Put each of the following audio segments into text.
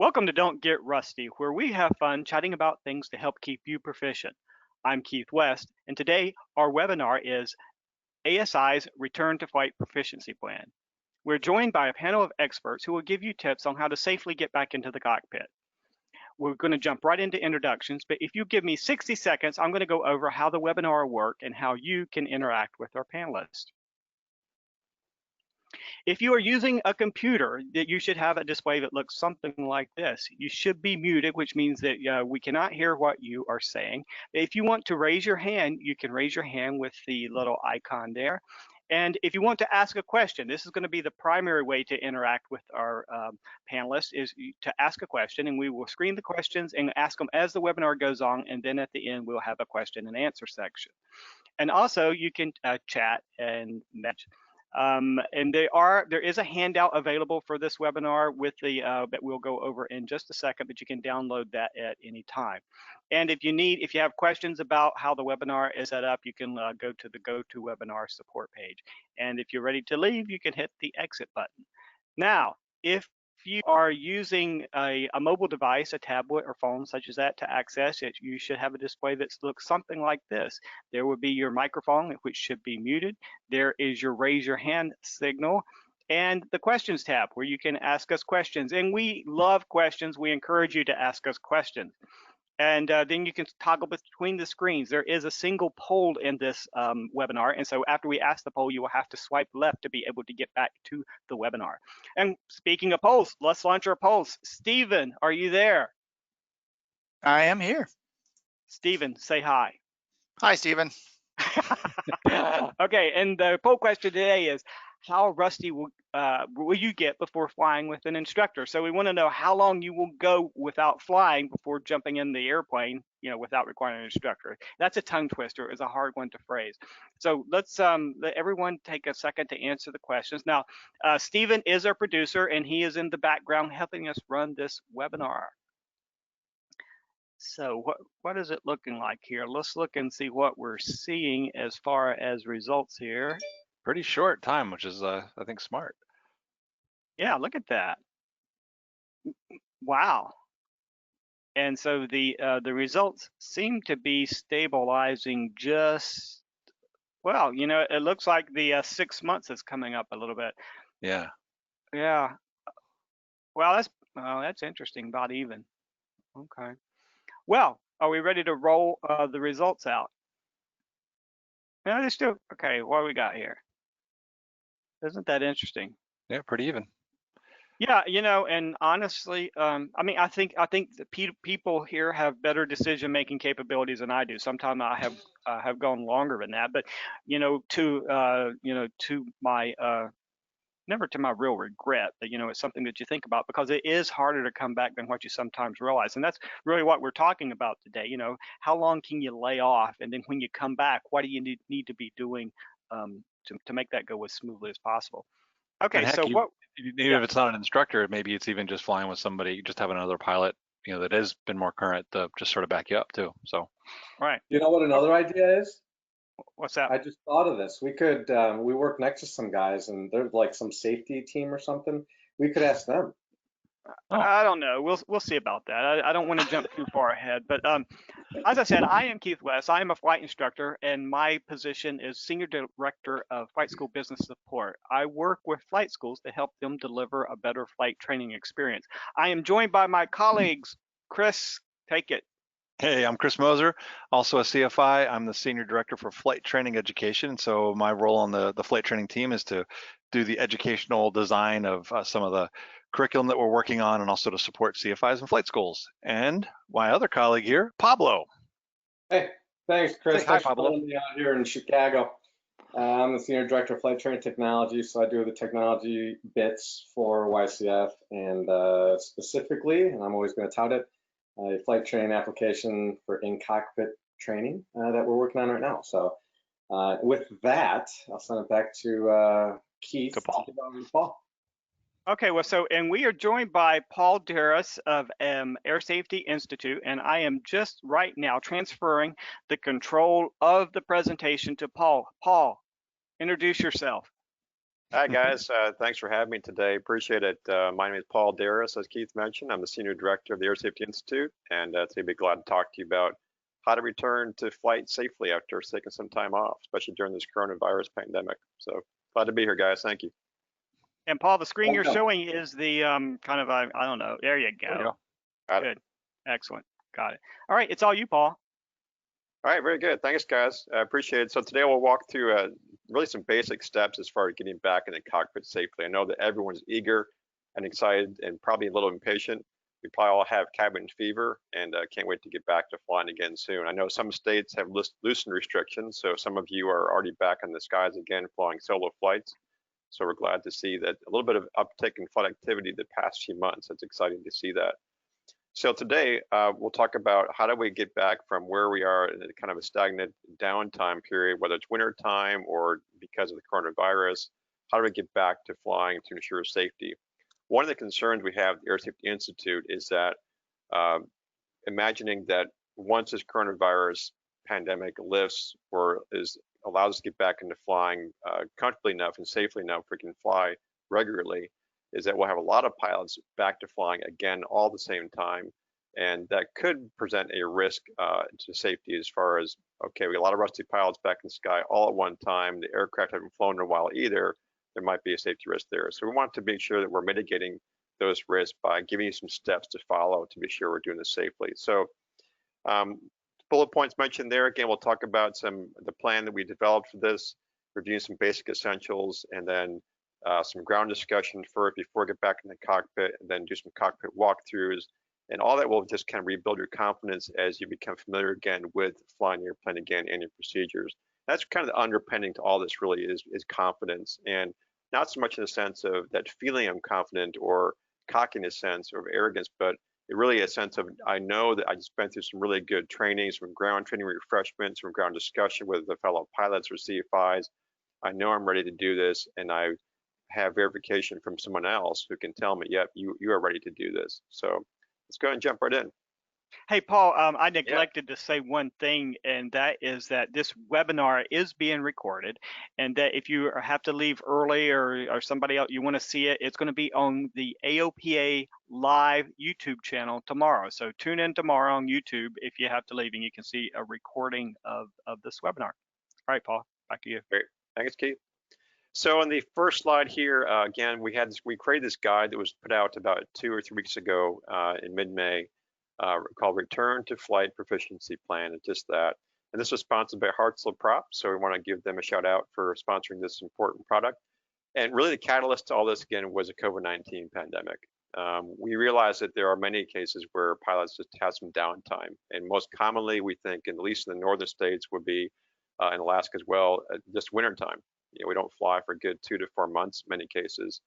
Welcome to Don't Get Rusty, where we have fun chatting about things to help keep you proficient. I'm Keith West, and today our webinar is ASI's Return to Flight Proficiency Plan. We're joined by a panel of experts who will give you tips on how to safely get back into the cockpit. We're going to jump right into introductions, but if you give me 60 seconds, I'm going to go over how the webinar will work and how you can interact with our panelists. If you are using a computer, that you should have a display that looks something like this. You should be muted, which means that we cannot hear what you are saying. If you want to raise your hand, you can raise your hand with the little icon there. And if you want to ask a question, this is going to be the primary way to interact with our panelists, is to ask a question, and we will screen the questions and ask them as the webinar goes on, and then at the end we'll have a question and answer section. And also you can chat and message. And there is a handout available for this webinar with the that we'll go over in just a second, but you can download that at any time. And if you have questions about how the webinar is set up, you can go to the GoToWebinar support page. And if you're ready to leave, you can hit the exit button. Now, if you are using a mobile device, a tablet or phone such as that to access it, you should have a display that looks something like this. There will be your microphone, which should be muted. There is your raise your hand signal, and the questions tab where you can ask us questions. And we love questions. We encourage you to ask us questions. And then you can toggle between the screens. There is a single poll in this webinar, and so after we ask the poll, you will have to swipe left to be able to get back to the webinar. And speaking of polls, let's launch our polls. Stephen, are you there? I am here. Stephen, say hi. Hi, Stephen. Okay, and the poll question today is, how rusty will you get before flying with an instructor? So we want to know how long you will go without flying before jumping in the airplane, without requiring an instructor. That's a tongue twister. It's a hard one to phrase. So let's let everyone take a second to answer the questions. Now, Stephen is our producer, and he is in the background helping us run this webinar. So what is it looking like here? Let's look and see what we're seeing as far as results here. Pretty short time, which is I think smart. Yeah, look at that. Wow. And so the results seem to be stabilizing just, well, it looks like the 6 months is coming up a little bit. Yeah. Yeah. Well, that's interesting, about even. Okay. Well, are we ready to roll the results out? No, they're still, okay, what do we got here? Isn't that interesting? Yeah, pretty even. Yeah, and honestly, I mean, I think the people here have better decision-making capabilities than I do. Sometimes I have gone longer than that, but to my never to my real regret, but it's something that you think about, because it is harder to come back than what you sometimes realize. And that's really what we're talking about today. How long can you lay off, and then when you come back, what do you need to be doing to make that go as smoothly as possible? Okay, so even if it's not an instructor, maybe it's even just flying with somebody, just having another pilot, that has been more current to just sort of back you up too. So, right. You know what another idea is? What's that? I just thought of this. We could, we work next to some guys, and they're like some safety team or something. We could ask them. Oh. I don't know. We'll see about that. I don't want to jump too far ahead, but as I said, I am Keith West. I am a flight instructor, and my position is Senior Director of Flight School Business Support. I work with flight schools to help them deliver a better flight training experience. I am joined by my colleagues. Chris, take it. Hey, I'm Chris Moser, also a CFI. I'm the Senior Director for Flight Training Education. So my role on the flight training team is to do the educational design of some of the curriculum that we're working on, and also to support CFIs and flight schools. And my other colleague here, Pablo. Hey, thanks, Chris. Hi, Pablo. Thanks for me out here in Chicago. I'm the Senior Director of Flight Training Technology, so I do the technology bits for YCF, and specifically, and I'm always going to tout it, a flight training application for in-cockpit training that we're working on right now. So with that, I'll send it back to Keith. To Paul. Paul. Okay, well, and we are joined by Paul Darris of Air Safety Institute, and I am just right now transferring the control of the presentation to Paul. Paul, introduce yourself. Hi guys, thanks for having me today. Appreciate it. My name is Paul Darris, as Keith mentioned. I'm the Senior Director of the Air Safety Institute, and today I'd be glad to talk to you about how to return to flight safely after taking some time off, especially during this coronavirus pandemic. So glad to be here, guys. Thank you. And Paul, the screen you're Welcome. showing is the kind of, I don't know, there you There you go. go. Got it. Good, excellent, got it. All right, it's all you, Paul. All right, very good. Thanks, guys. I appreciate it. So today we'll walk through really some basic steps as far as getting back in the cockpit safely. I know that everyone's eager and excited and probably a little impatient. We probably all have cabin fever and can't wait to get back to flying again soon. I know some states have loosened restrictions, so some of you are already back in the skies again flying solo flights. So we're glad to see that a little bit of uptick in flight activity the past few months. It's exciting to see that. So today we'll talk about how do we get back from where we are in a kind of a stagnant downtime period, whether it's winter time or because of the coronavirus. How do we get back to flying to ensure safety? One of the concerns we have at the Air Safety Institute is that imagining that once this coronavirus pandemic lifts or allows us to get back into flying comfortably enough and safely enough we can fly regularly, is that we'll have a lot of pilots back to flying again all at the same time. And that could present a risk to safety as far as, okay, we got a lot of rusty pilots back in the sky all at one time. The aircraft haven't flown in a while either. There might be a safety risk there. So we want to make sure that we're mitigating those risks by giving you some steps to follow to be sure we're doing this safely. So bullet points mentioned there. Again, we'll talk about the plan that we developed for this, review some basic essentials, and then some ground discussion before we get back in the cockpit, and then do some cockpit walkthroughs. And all that will just kind of rebuild your confidence as you become familiar again with flying the airplane again and your procedures. That's kind of the underpinning to all this really is confidence, and not so much in the sense of that feeling I'm confident or cockiness sense or arrogance, but it really a sense of I know that I just been through some really good training, some ground training refreshments, some ground discussion with the fellow pilots or CFIs. I know I'm ready to do this, and I have verification from someone else who can tell me, yep, you are ready to do this. So let's go ahead and jump right in. Hey, Paul, I neglected to say one thing, and that is that this webinar is being recorded, and that if you have to leave early or somebody else, you want to see it, it's going to be on the AOPA live YouTube channel tomorrow. So tune in tomorrow on YouTube if you have to leave, and you can see a recording of this webinar. All right, Paul, back to you. Great. Thanks, Keith. So on the first slide here, again, we created this guide that was put out about 2 or 3 weeks ago in mid-May called Return to Flight Proficiency Plan. It's just that. And this was sponsored by Hartzell Prop, so we want to give them a shout out for sponsoring this important product. And really the catalyst to all this, again, was the COVID-19 pandemic. We realized that there are many cases where pilots just have some downtime. And most commonly, we think, at least in the northern states, would be in Alaska as well, just wintertime. We don't fly for a good 2 to 4 months, many cases.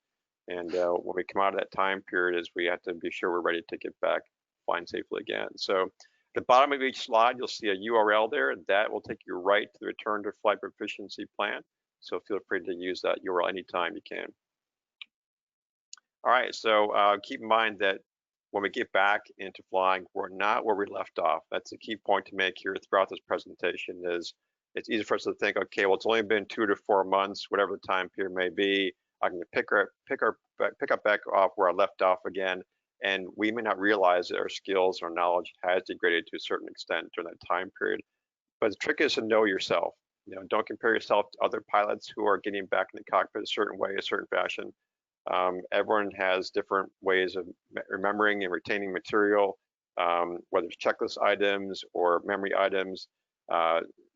And when we come out of that time period, is we have to be sure we're ready to get back flying safely again. So at the bottom of each slide, you'll see a URL there that will take you right to the Return to Flight Proficiency Plan. So feel free to use that URL anytime you can. All right, so keep in mind that when we get back into flying, we're not where we left off. That's a key point to make here throughout this presentation is it's easy for us to think, okay, well, it's only been 2 to 4 months, whatever the time period may be. I can pick up back off where I left off again, and we may not realize that our skills or knowledge has degraded to a certain extent during that time period. But the trick is to know yourself. Don't compare yourself to other pilots who are getting back in the cockpit a certain way, a certain fashion. Everyone has different ways of remembering and retaining material, whether it's checklist items or memory items.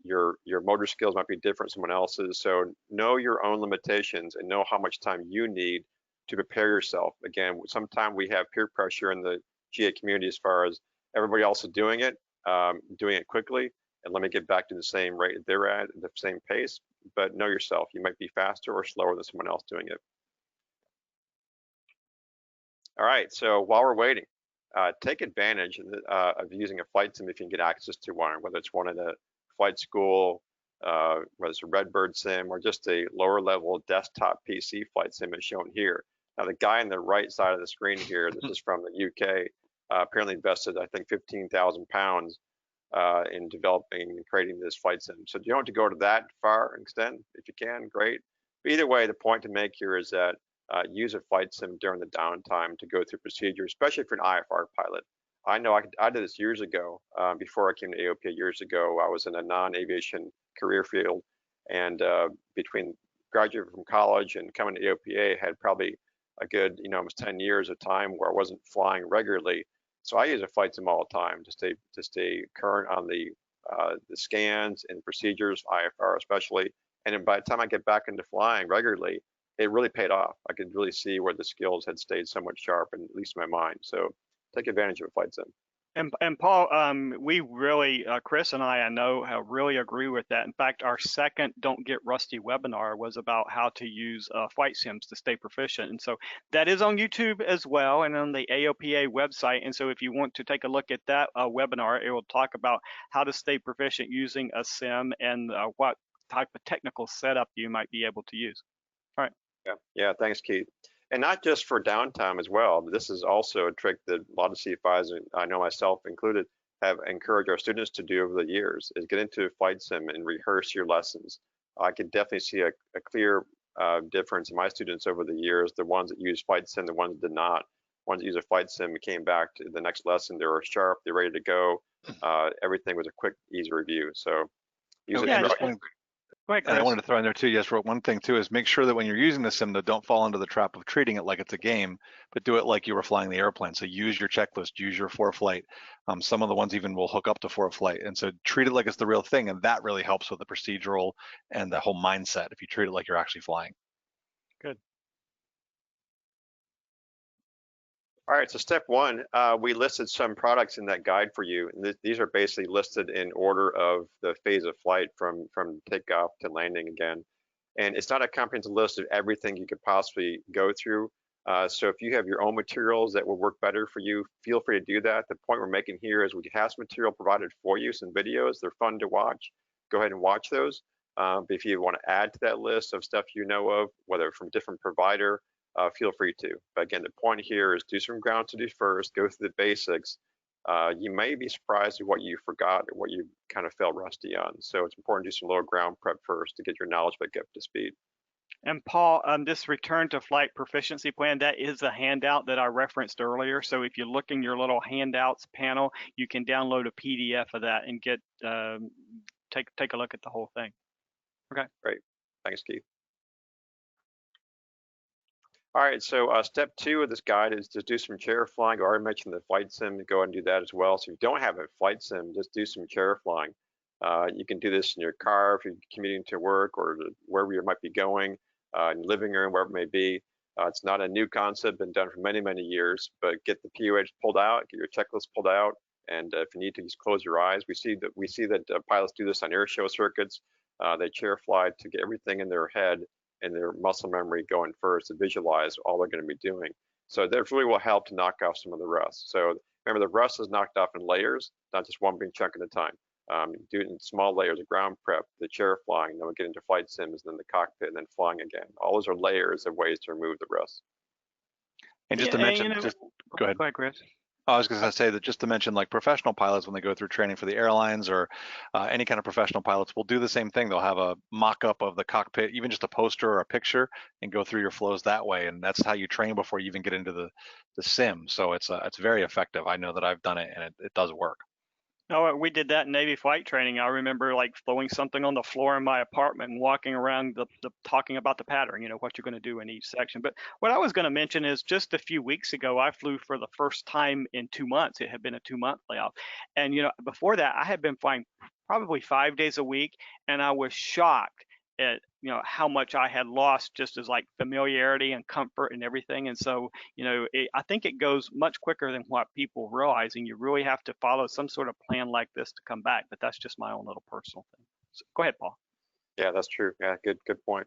Your motor skills might be different from someone else's. So know your own limitations and know how much time you need to prepare yourself. Again, sometimes we have peer pressure in the GA community as far as everybody else is doing it quickly, and let me get back to the same rate they're at the same pace. But know yourself. You might be faster or slower than someone else doing it. All right, so while we're waiting, take advantage of using a flight sim if you can get access to one, whether it's one at a flight school, whether it's a Redbird sim or just a lower level desktop PC flight sim as shown here. Now the guy on the right side of the screen here, this is from the UK, apparently invested, I think, £15,000 in developing and creating this flight sim. So you don't have to go to that far extent. If you can, great. But either way, the point to make here is that use a flight sim during the downtime to go through procedures, especially if you're an IFR pilot. I know I did this years ago. Before I came to AOPA years ago, I was in a non-aviation career field, and between graduating from college and coming to AOPA, had probably a good, almost 10 years of time where I wasn't flying regularly. So I use a flight sim all the time to stay current on the scans and procedures, IFR especially. And then by the time I get back into flying regularly, it really paid off. I could really see where the skills had stayed somewhat sharp, and at least in my mind. So take advantage of a flight sim. And Paul, we really, Chris and I know, really agree with that. In fact, our second Don't Get Rusty webinar was about how to use flight sims to stay proficient. And so that is on YouTube as well and on the AOPA website. And so if you want to take a look at that webinar, it will talk about how to stay proficient using a sim and what type of technical setup you might be able to use. All right. Yeah, thanks, Keith. And not just for downtime as well. This is also a trick that a lot of CFIs, and I know myself included, have encouraged our students to do over the years, is get into a flight sim and rehearse your lessons. I could definitely see a clear difference in my students over the years, the ones that used flight sim, the ones that did not. Ones that used a flight sim came back to the next lesson, they were sharp, they're ready to go. Everything was a quick, easy review. So use it. Go ahead, Chris. And I wanted to throw in there too, yes, one thing too is make sure that when you're using the sim, that don't fall into the trap of treating it like it's a game, but do it like you were flying the airplane. So use your checklist, use your ForeFlight. Some of the ones even will hook up to ForeFlight. And so treat it like it's the real thing. And that really helps with the procedural and the whole mindset if you treat it like you're actually flying. Good. All right, so step one, we listed some products in that guide for you. And these are basically listed in order of the phase of flight from takeoff to landing again. And it's not a comprehensive list of everything you could possibly go through. So if you have your own materials that will work better for you, feel free to do that. The point we're making here is we have some material provided for you, some videos. They're fun to watch. Go ahead and watch those. But if you want to add to that list of stuff you know of, whether from different provider, feel free to. But again, the point here is do some ground to do first, go through the basics. You may be surprised at what you forgot or what you kind of felt rusty on. So it's important to do some lower ground prep first to get your knowledge back up to speed. And Paul, this return to flight proficiency plan, that is a handout that I referenced earlier. So if you look in your little handouts panel, you can download a PDF of that and get take a look at the whole thing. Okay. Great. Thanks, Keith. All right, so step two of this guide is to do some chair flying. I already mentioned the flight sim, go ahead and do that as well. So if you don't have a flight sim, just do some chair flying. You can do this in your car if you're commuting to work or wherever you might be going, in your living room, wherever it may be. It's not a new concept, been done for many, many years, but get the POH pulled out, get your checklist pulled out, and if you need to, just close your eyes. We see that pilots do this on air show circuits. They chair fly to get everything in their head and their muscle memory going first to visualize all they're going to be doing. So that really will help to knock off some of the rust. So remember, the rust is knocked off in layers, not just one big chunk at a time. Do it in small layers of ground prep, the chair flying, then we get into flight sims, then the cockpit, and then flying again. All those are layers of ways to remove the rust. And just to mention, go ahead. Go ahead, Chris. I was going to say that just to mention, like professional pilots, when they go through training for the airlines or any kind of professional pilots, will do the same thing. They'll have a mock-up of the cockpit, even just a poster or a picture, and go through your flows that way. And that's how you train before you even get into the sim. So it's very effective. I know that I've done it, and it does work. No, we did that in Navy flight training. I remember like throwing something on the floor in my apartment and walking around talking about the pattern, what you're going to do in each section. But what I was going to mention is just a few weeks ago, I flew for the first time in 2 months. It had been a 2-month layoff. And, before that, I had been flying probably 5 days a week, and I was shocked at how much I had lost just as like familiarity and comfort and everything. And so I think it goes much quicker than what people realize, and you really have to follow some sort of plan like this to come back. But that's just my own little personal thing. So go ahead, Paul. Yeah, that's true. Yeah, good point.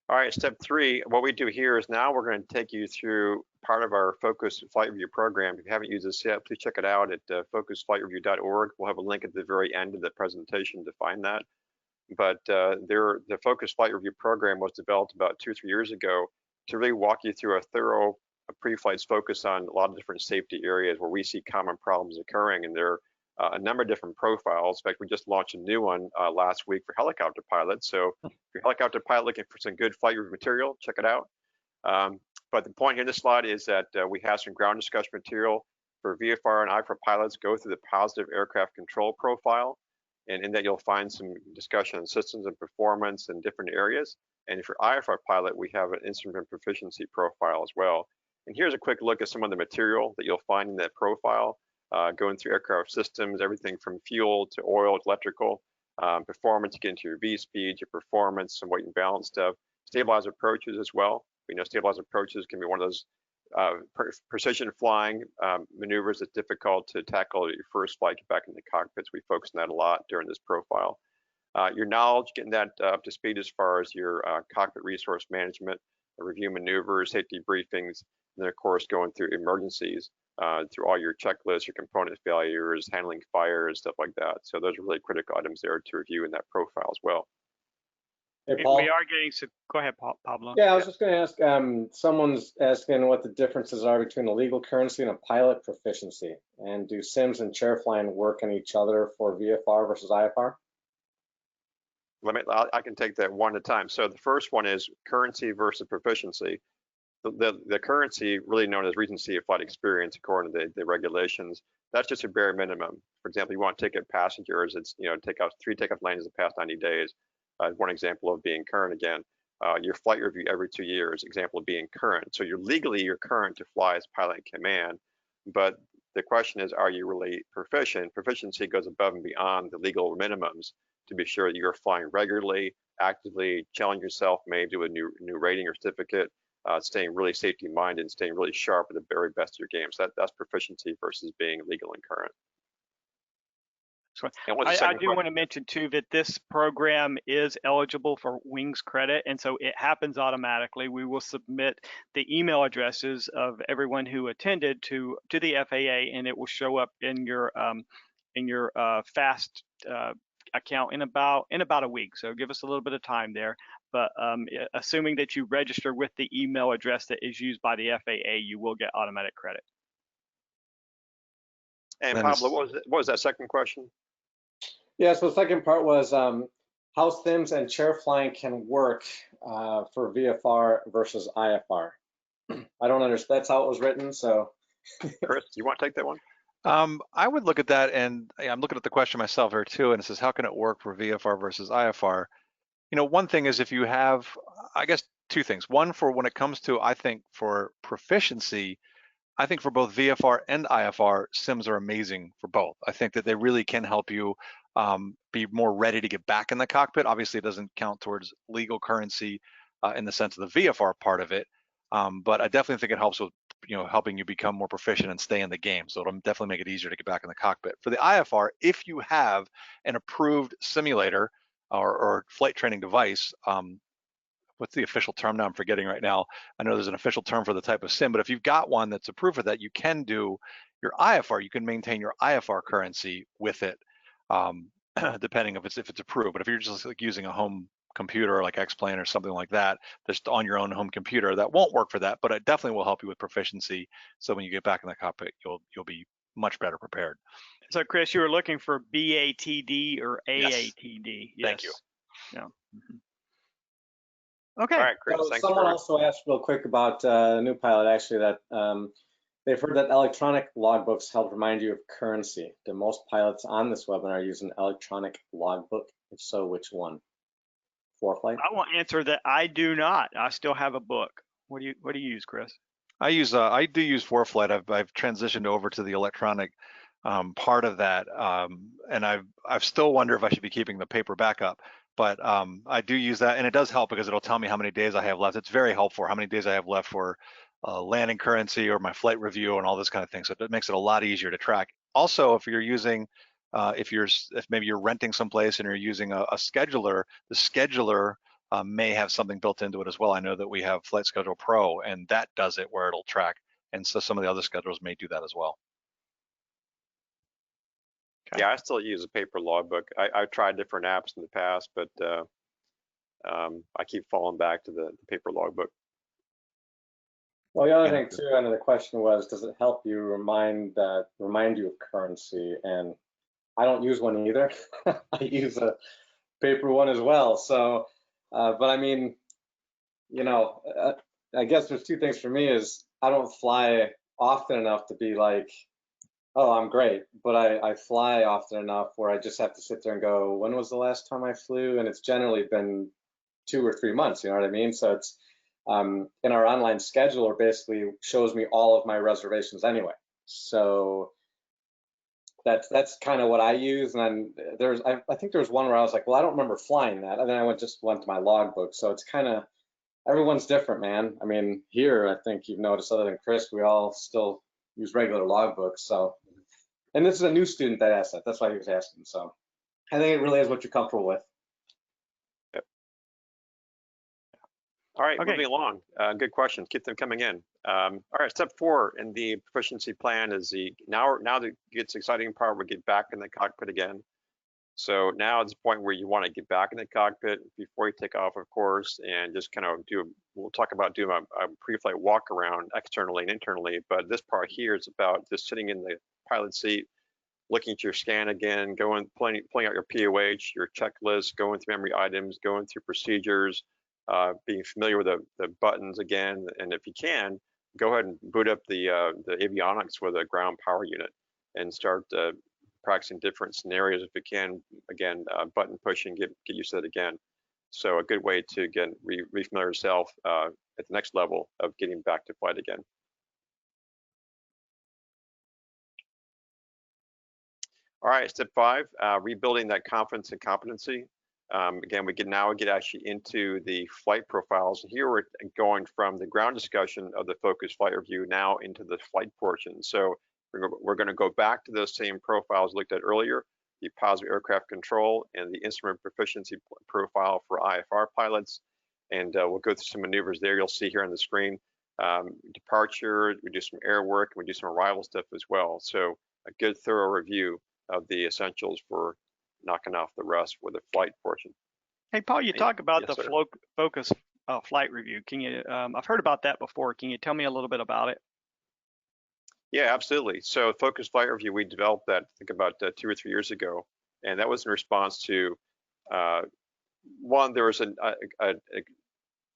All right, step three, what we do here is now we're going to take you through part of our Focus Flight Review program. If you haven't used this yet, please check it out at focusflightreview.org. We'll have a link at the very end of the presentation to find that. But the Focus Flight Review program was developed about 2 or 3 years ago to really walk you through a thorough pre-flight focus on a lot of different safety areas where we see common problems occurring, and they're a number of different profiles. In fact, we just launched a new one last week for helicopter pilots. So if you're a helicopter pilot looking for some good flight review material, check it out. But the point here in this slide is that we have some ground discussion material for VFR and IFR pilots. Go through the positive aircraft control profile, and in that you'll find some discussion on systems and performance in different areas. And if you're IFR pilot, we have an instrument proficiency profile as well. And here's a quick look at some of the material that you'll find in that profile, going through aircraft systems, everything from fuel to oil to electrical, performance, get into your V-speed, your performance, some weight and balance stuff, stabilizer approaches as well. We know stabilizer approaches can be one of those precision flying maneuvers that's difficult to tackle at your first flight, get back in the cockpits. We focus on that a lot during this profile. Your knowledge, getting that up to speed as far as your cockpit resource management, review maneuvers, safety briefings, and then of course going through emergencies, through all your checklists, your component failures, handling fires, stuff like that. So those are really critical items there to review in that profile as well. Hey, Paul. We are getting, so go ahead, Pablo. Yeah, I was just going to ask, someone's asking what the differences are between a legal currency and a pilot proficiency. And do sims and chair flying work on each other for VFR versus IFR? I can take that one at a time. So the first one is currency versus proficiency. The currency, really known as recency of flight experience, according to the regulations, that's just a bare minimum. For example, you want to take out passengers, it's, take out 3 takeoff lanes in the past 90 days. One example of being current again. Your flight review every 2 years, example of being current. So you're current to fly as pilot in command, but the question is, are you really proficient? Proficiency goes above and beyond the legal minimums to be sure that you're flying regularly, actively, challenge yourself, maybe with a new rating or certificate, staying really safety minded and staying really sharp at the very best of your game. So that's proficiency versus being legal and current. I do want to mention too that this program is eligible for Wings credit, and so it happens automatically. We will submit the email addresses of everyone who attended to the FAA, and it will show up in your FAST account in about a week. So give us a little bit of time there. But assuming that you register with the email address that is used by the FAA, you will get automatic credit. And Pablo, what was that second question? Yeah, so the second part was how sims and chair flying can work for VFR versus IFR. I don't understand. That's how it was written. So, Chris, you want to take that one? I would look at that, and I'm looking at the question myself here too, and it says, how can it work for VFR versus IFR? One thing is if you have, I guess, 2 things. One, for when it comes to, I think, for proficiency, I think for both VFR and IFR, sims are amazing for both. I think that they really can help you be more ready to get back in the cockpit. Obviously, it doesn't count towards legal currency in the sense of the VFR part of it, but I definitely think it helps with helping you become more proficient and stay in the game. So it'll definitely make it easier to get back in the cockpit. For the IFR, if you have an approved simulator or flight training device, what's the official term now? I'm forgetting right now. I know there's an official term for the type of sim, but if you've got one that's approved for that, you can do your IFR. You can maintain your IFR currency with it, depending if it's approved. But if you're just like using a home computer like X-Plane or something like that, just on your own home computer, that won't work for that. But it definitely will help you with proficiency. So when you get back in the cockpit, you'll be much better prepared. So Chris, you were looking for BATD or AATD? Yes. Thank you. Yeah. Mm-hmm. Okay. All right, Chris. So someone also asked real quick about a new pilot, actually, that they've heard that electronic logbooks help remind you of currency. Do most pilots on this webinar use an electronic logbook? If so, which one? ForeFlight? I will answer that I do not. I still have a book. What do you use, Chris? I do use ForeFlight. I've transitioned over to the electronic part of that, and I still wonder if I should be keeping the paper backup. But I do use that, and it does help because it'll tell me how many days I have left. It's very helpful how many days I have left for landing currency or my flight review and all this kind of thing. So it makes it a lot easier to track. Also, if you're using, if maybe you're renting someplace and you're using a scheduler, the scheduler may have something built into it as well. I know that we have Flight Schedule Pro, and that does it where it'll track. And so some of the other schedulers may do that as well. Okay. Yeah, I still use a paper logbook. I've tried different apps in the past, but I keep falling back to the paper logbook. Well, the other thing too, and the question was, does it help you remind you of currency? And I don't use one either. I use a paper one as well. So, but I mean, you know, I guess there's two things for me is I don't fly often enough to be like, oh, I'm great, but I fly often enough where I just have to sit there and go, when was the last time I flew? And it's generally been 2 or 3 months, you know what I mean? So it's in our online scheduler basically shows me all of my reservations anyway. So that's kind of what I use. And then I think there was one where I was like, well, I don't remember flying that. And then I just went to my logbook. So it's kind of, everyone's different, man. I mean, here, I think you've noticed other than Chris, we all still use regular logbooks. So, and this is a new student that asked that. That's why he was asking. So I think it really is what you're comfortable with. All right, Okay. moving along. Good questions. Keep them coming in. All right, step 4 in the proficiency plan is now that gets exciting part. We get back in the cockpit again. So now it's the point where you want to get back in the cockpit before you take off, of course, and just kind of we'll talk about doing a pre-flight walk around externally and internally. But this part here is about just sitting in the pilot seat, looking at your scan again, pulling out your POH, your checklist, going through memory items, going through procedures, being familiar with the buttons again, and if you can, go ahead and boot up the avionics with a ground power unit and start practicing different scenarios if you can. Again, button pushing, get used to it again. So a good way to again re-familiar yourself at the next level of getting back to flight again. All right, step 5, rebuilding that confidence and competency. Again, we get actually into the flight profiles. Here we're going from the ground discussion of the focused flight review now into the flight portion. So we're going to go back to those same profiles looked at earlier, the positive aircraft control and the instrument proficiency profile for IFR pilots. And we'll go through some maneuvers there. You'll see here on the screen, departure, we do some air work, and we do some arrival stuff as well. So a good thorough review of the essentials for knocking off the rust with the flight portion. Hey, Paul, you talk about yes, the focus flight review. Can you? I've heard about that before. Can you tell me a little bit about it? Yeah, absolutely. So focused flight review, we developed that, I think about 2 or 3 years ago, and that was in response to one, there was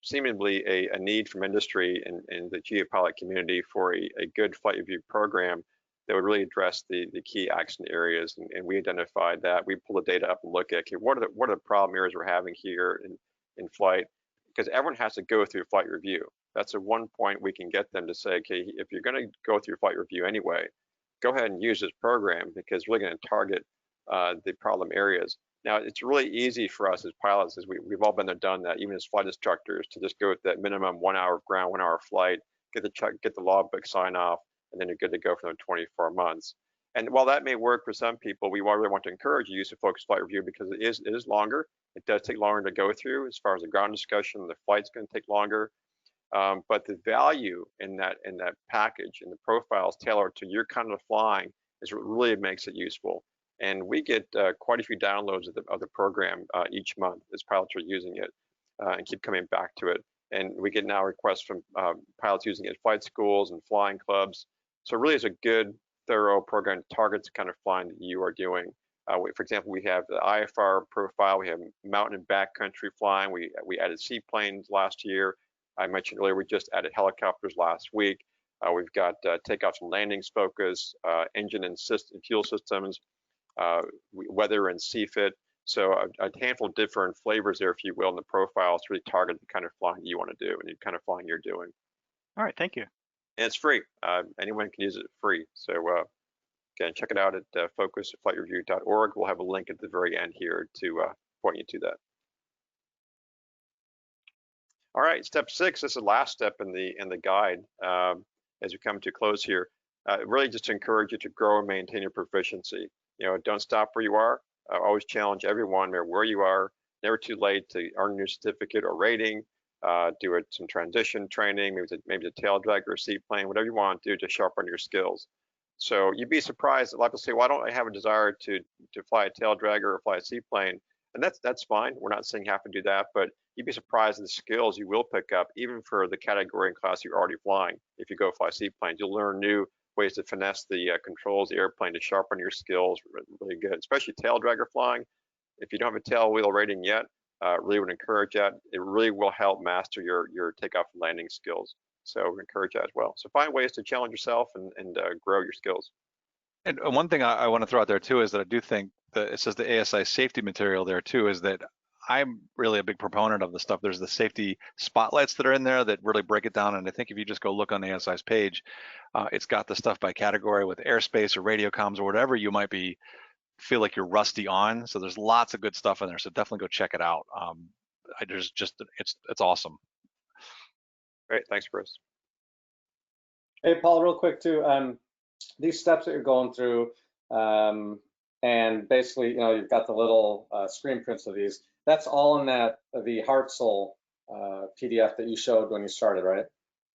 seemingly a need from industry and the geopilot community for a good flight review program that would really address the key action areas, and we identified that. We pull the data up and look at, okay, what are the problem areas we're having here in flight, because everyone has to go through flight review. That's a one point we can get them to say, okay, if you're going to go through flight review anyway, go ahead and use this program because we're going to target the problem areas. Now, it's really easy for us as pilots, as we've all been there, done that, even as flight instructors, to just go with that minimum 1 hour of ground, 1 hour flight, get the logbook sign off, and then you're good to go for the 24 months. And while that may work for some people, we really want to encourage use of focused flight review because it is longer. It does take longer to go through as far as the ground discussion. The flight's going to take longer. But the value in that package and the profiles tailored to your kind of flying is what really makes it useful. And we get quite a few downloads of the program each month as pilots are using it and keep coming back to it. And we get now requests from pilots using it at flight schools and flying clubs. So it really is a good, thorough program that targets the kind of flying that you are doing. For example, we have the IFR profile. We have mountain and backcountry flying. We added seaplanes last year. I mentioned earlier, we just added helicopters last week. We've got takeoffs and landings focus, engine and fuel systems, weather and CFIT. So a handful of different flavors there, if you will, in the profiles to really target the kind of flying you want to do and the kind of flying you're doing. All right, thank you. And it's free. Anyone can use it free. So again, check it out at focusflightreview.org. We'll have a link at the very end here to point you to that. All right, step 6. This is the last step in the guide as we come to close here. Really just to encourage you to grow and maintain your proficiency. You know, don't stop where you are. Always challenge everyone, no matter where you are. Never too late to earn a new certificate or rating. Do some transition training, maybe the tail drag or seaplane, whatever you want to do to sharpen your skills. So you'd be surprised. A lot of people say, "Well, I don't have a desire to fly a tail dragger or fly a seaplane," and that's fine. We're not saying you have to do that, but you'd be surprised at the skills you will pick up, even for the category and class you're already flying. If you go fly seaplanes, you'll learn new ways to finesse the controls, the airplane to sharpen your skills, really good, especially tail dragger flying. If you don't have a tail wheel rating yet, really would encourage that. It really will help master your takeoff and landing skills. So we encourage that as well. So find ways to challenge yourself and grow your skills. And one thing I want to throw out there too is that I do think that it says the ASI safety material there too, is that I'm really a big proponent of the stuff. There's the safety spotlights that are in there that really break it down. And I think if you just go look on ASI's page, it's got the stuff by category with airspace or radio comms or whatever you might feel like you're rusty on. So there's lots of good stuff in there. So definitely go check it out. It's awesome. Great, thanks, Chris. Hey, Paul, real quick too. These steps that you're going through, and basically, you've got the little screen prints of these. That's all in the Hartzell PDF that you showed when you started, right?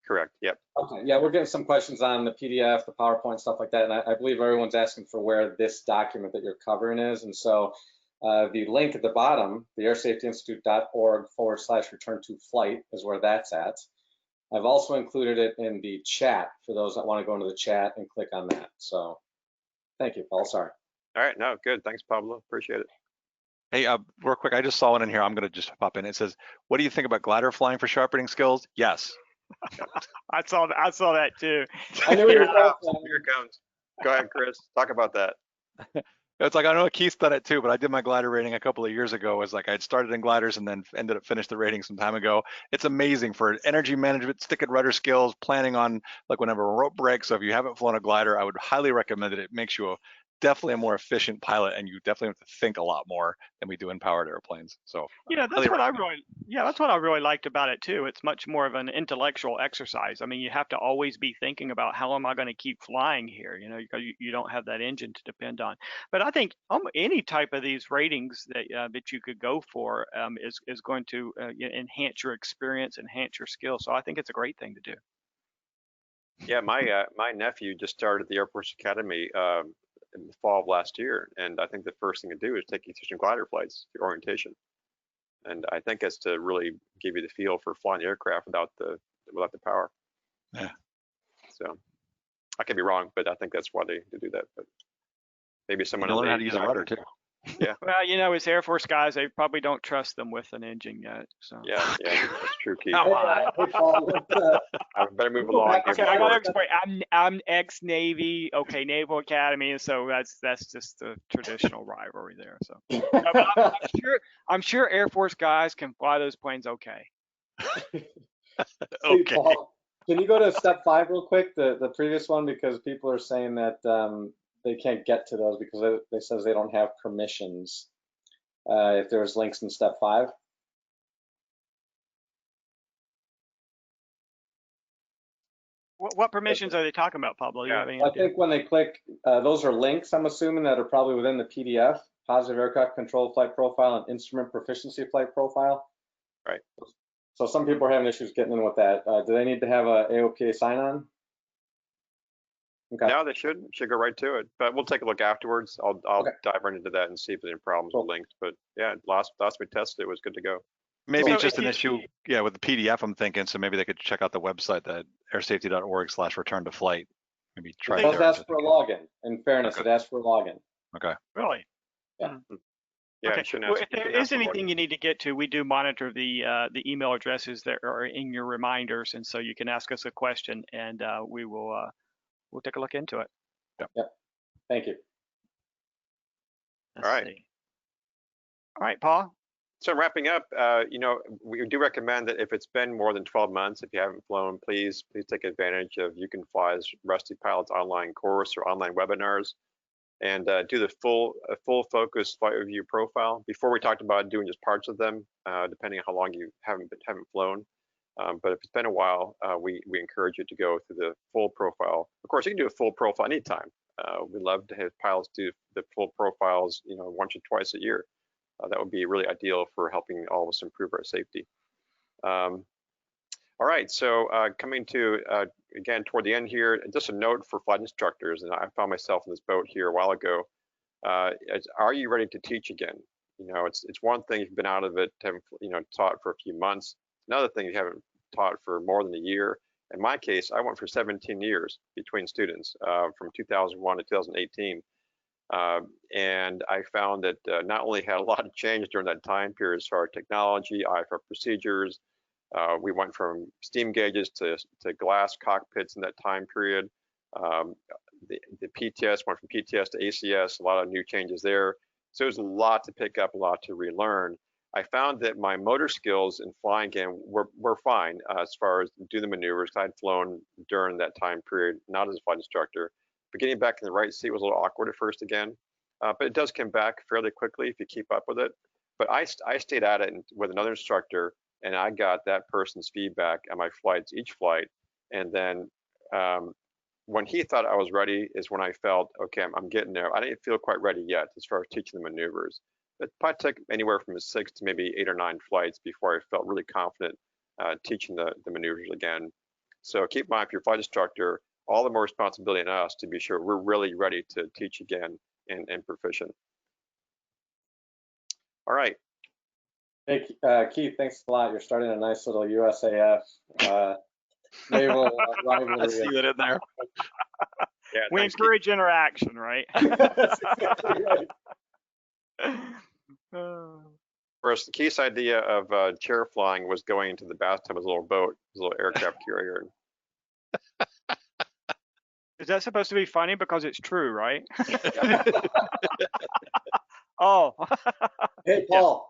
Correct. Yep. Okay. Yeah, we're getting some questions on the PDF, the PowerPoint, stuff like that, and I believe everyone's asking for where this document that you're covering is. And so the link at the bottom, the airsafetyinstitute.org/return-to-flight is where that's at. I've also included it in the chat for those that want to go into the chat and click on that. So thank you, Paul. Sorry. All right. No, good. Thanks, Pablo. Appreciate it. Hey, real quick, I just saw one in here. I'm going to just pop in. It says, what do you think about glider flying for sharpening skills? Yes. I saw that too. I knew Here it comes. Go ahead, Chris. Talk about that. It's like, I know Keith's done it too, but I did my glider rating a couple of years ago. It was like I'd started in gliders and then ended up finished the rating some time ago. It's amazing for energy management, stick and rudder skills, planning on like whenever a rope breaks. So if you haven't flown a glider, I would highly recommend it. It makes you definitely a more efficient pilot, and you definitely have to think a lot more than we do in powered airplanes. So that's what I really liked about it too. It's much more of an intellectual exercise. I mean, you have to always be thinking about how am I going to keep flying here, because you don't have that engine to depend on. But I think any type of these ratings that you could go for is going to enhance your experience, enhance your skills. So I think it's a great thing to do. Yeah, my nephew just started the Air Force Academy in the fall of last year, and I think the first thing to do is take you through some glider flights, your orientation, and I think it's to really give you the feel for flying the aircraft without the power. Yeah. So I could be wrong, but I think that's why they do that. But maybe someone learn how to use a rudder too. Yeah. Well, as Air Force guys, they probably don't trust them with an engine yet. So. Yeah, that's true, Keith. Hey, Paul, I better move along. Okay, I gotta explain. I'm ex-Navy, okay, Naval Academy, and so that's just the traditional rivalry there. So, but I'm sure Air Force guys can fly those planes okay. Hey, Paul, can you go to step 5 real quick, the previous one, because people are saying that they can't get to those because they says they don't have permissions. If there's links in step 5. What permissions are they talking about, Pablo? Yeah. I think when they click, those are links, I'm assuming, that are probably within the PDF, positive aircraft control flight profile and instrument proficiency flight profile. Right. So some people are having issues getting in with that. Do they need to have a AOPA sign-on? Okay. No, they should go right to it, but we'll take a look afterwards. I'll dive right into that and see if there's any problems with links. But yeah, last we tested it was good to go. Maybe it's just an issue, with the PDF, I'm thinking, so maybe they could check out the website, that airsafety.org/return-to-flight. Maybe try it. It does ask for a login. In fairness, it asks for a login. Okay. Really? Yeah. Yeah. Okay. Well, if there is anything you need to get to, we do monitor the email addresses that are in your reminders, and so you can ask us a question, and we'll take a look into it. Yep. Thank you. All right. All right, Paul. So wrapping up, we do recommend that if it's been more than 12 months, if you haven't flown, please take advantage of You Can Fly's Rusty Pilots online course or online webinars, and do the full focus flight review profile. Before we talked about doing just parts of them, depending on how long you haven't flown. But if it's been a while, we encourage you to go through the full profile. Of course, you can do a full profile anytime. We love to have pilots do the full profiles, once or twice a year. That would be really ideal for helping all of us improve our safety. All right, so coming to, again, toward the end here, just a note for flight instructors, and I found myself in this boat here a while ago. Are you ready to teach again? It's one thing if you've been out of it, haven't taught for a few months. Another thing you haven't taught for more than a year. In my case, I went for 17 years between students from 2001 to 2018. And I found that not only had a lot of change during that time period as far as technology, IFR procedures, we went from steam gauges to glass cockpits in that time period. The PTS went from PTS to ACS, a lot of new changes there. So there's a lot to pick up, a lot to relearn. I found that my motor skills in flying again were fine as far as do the maneuvers. I had flown during that time period, not as a flight instructor, but getting back in the right seat was a little awkward at first again. But it does come back fairly quickly if you keep up with it. But I stayed at it with another instructor, and I got that person's feedback on my flights, each flight. And then when he thought I was ready is when I felt, okay, I'm getting there. I didn't feel quite ready yet as far as teaching the maneuvers. It probably took anywhere from 6 to maybe 8 or 9 flights before I felt really confident teaching the maneuvers again. So keep in mind, if you're a flight instructor, all the more responsibility on us to be sure we're really ready to teach again and proficient. All right. Hey, Keith, thanks a lot. You're starting a nice little USAF naval rivalry. I see that in there. Yeah, We thanks, encourage interaction, right? That's exactly right. First, the Keith's idea of chair flying was going into the bathtub as a little boat, as a little aircraft carrier. Is that supposed to be funny because it's true, right? Oh. Hey, Paul.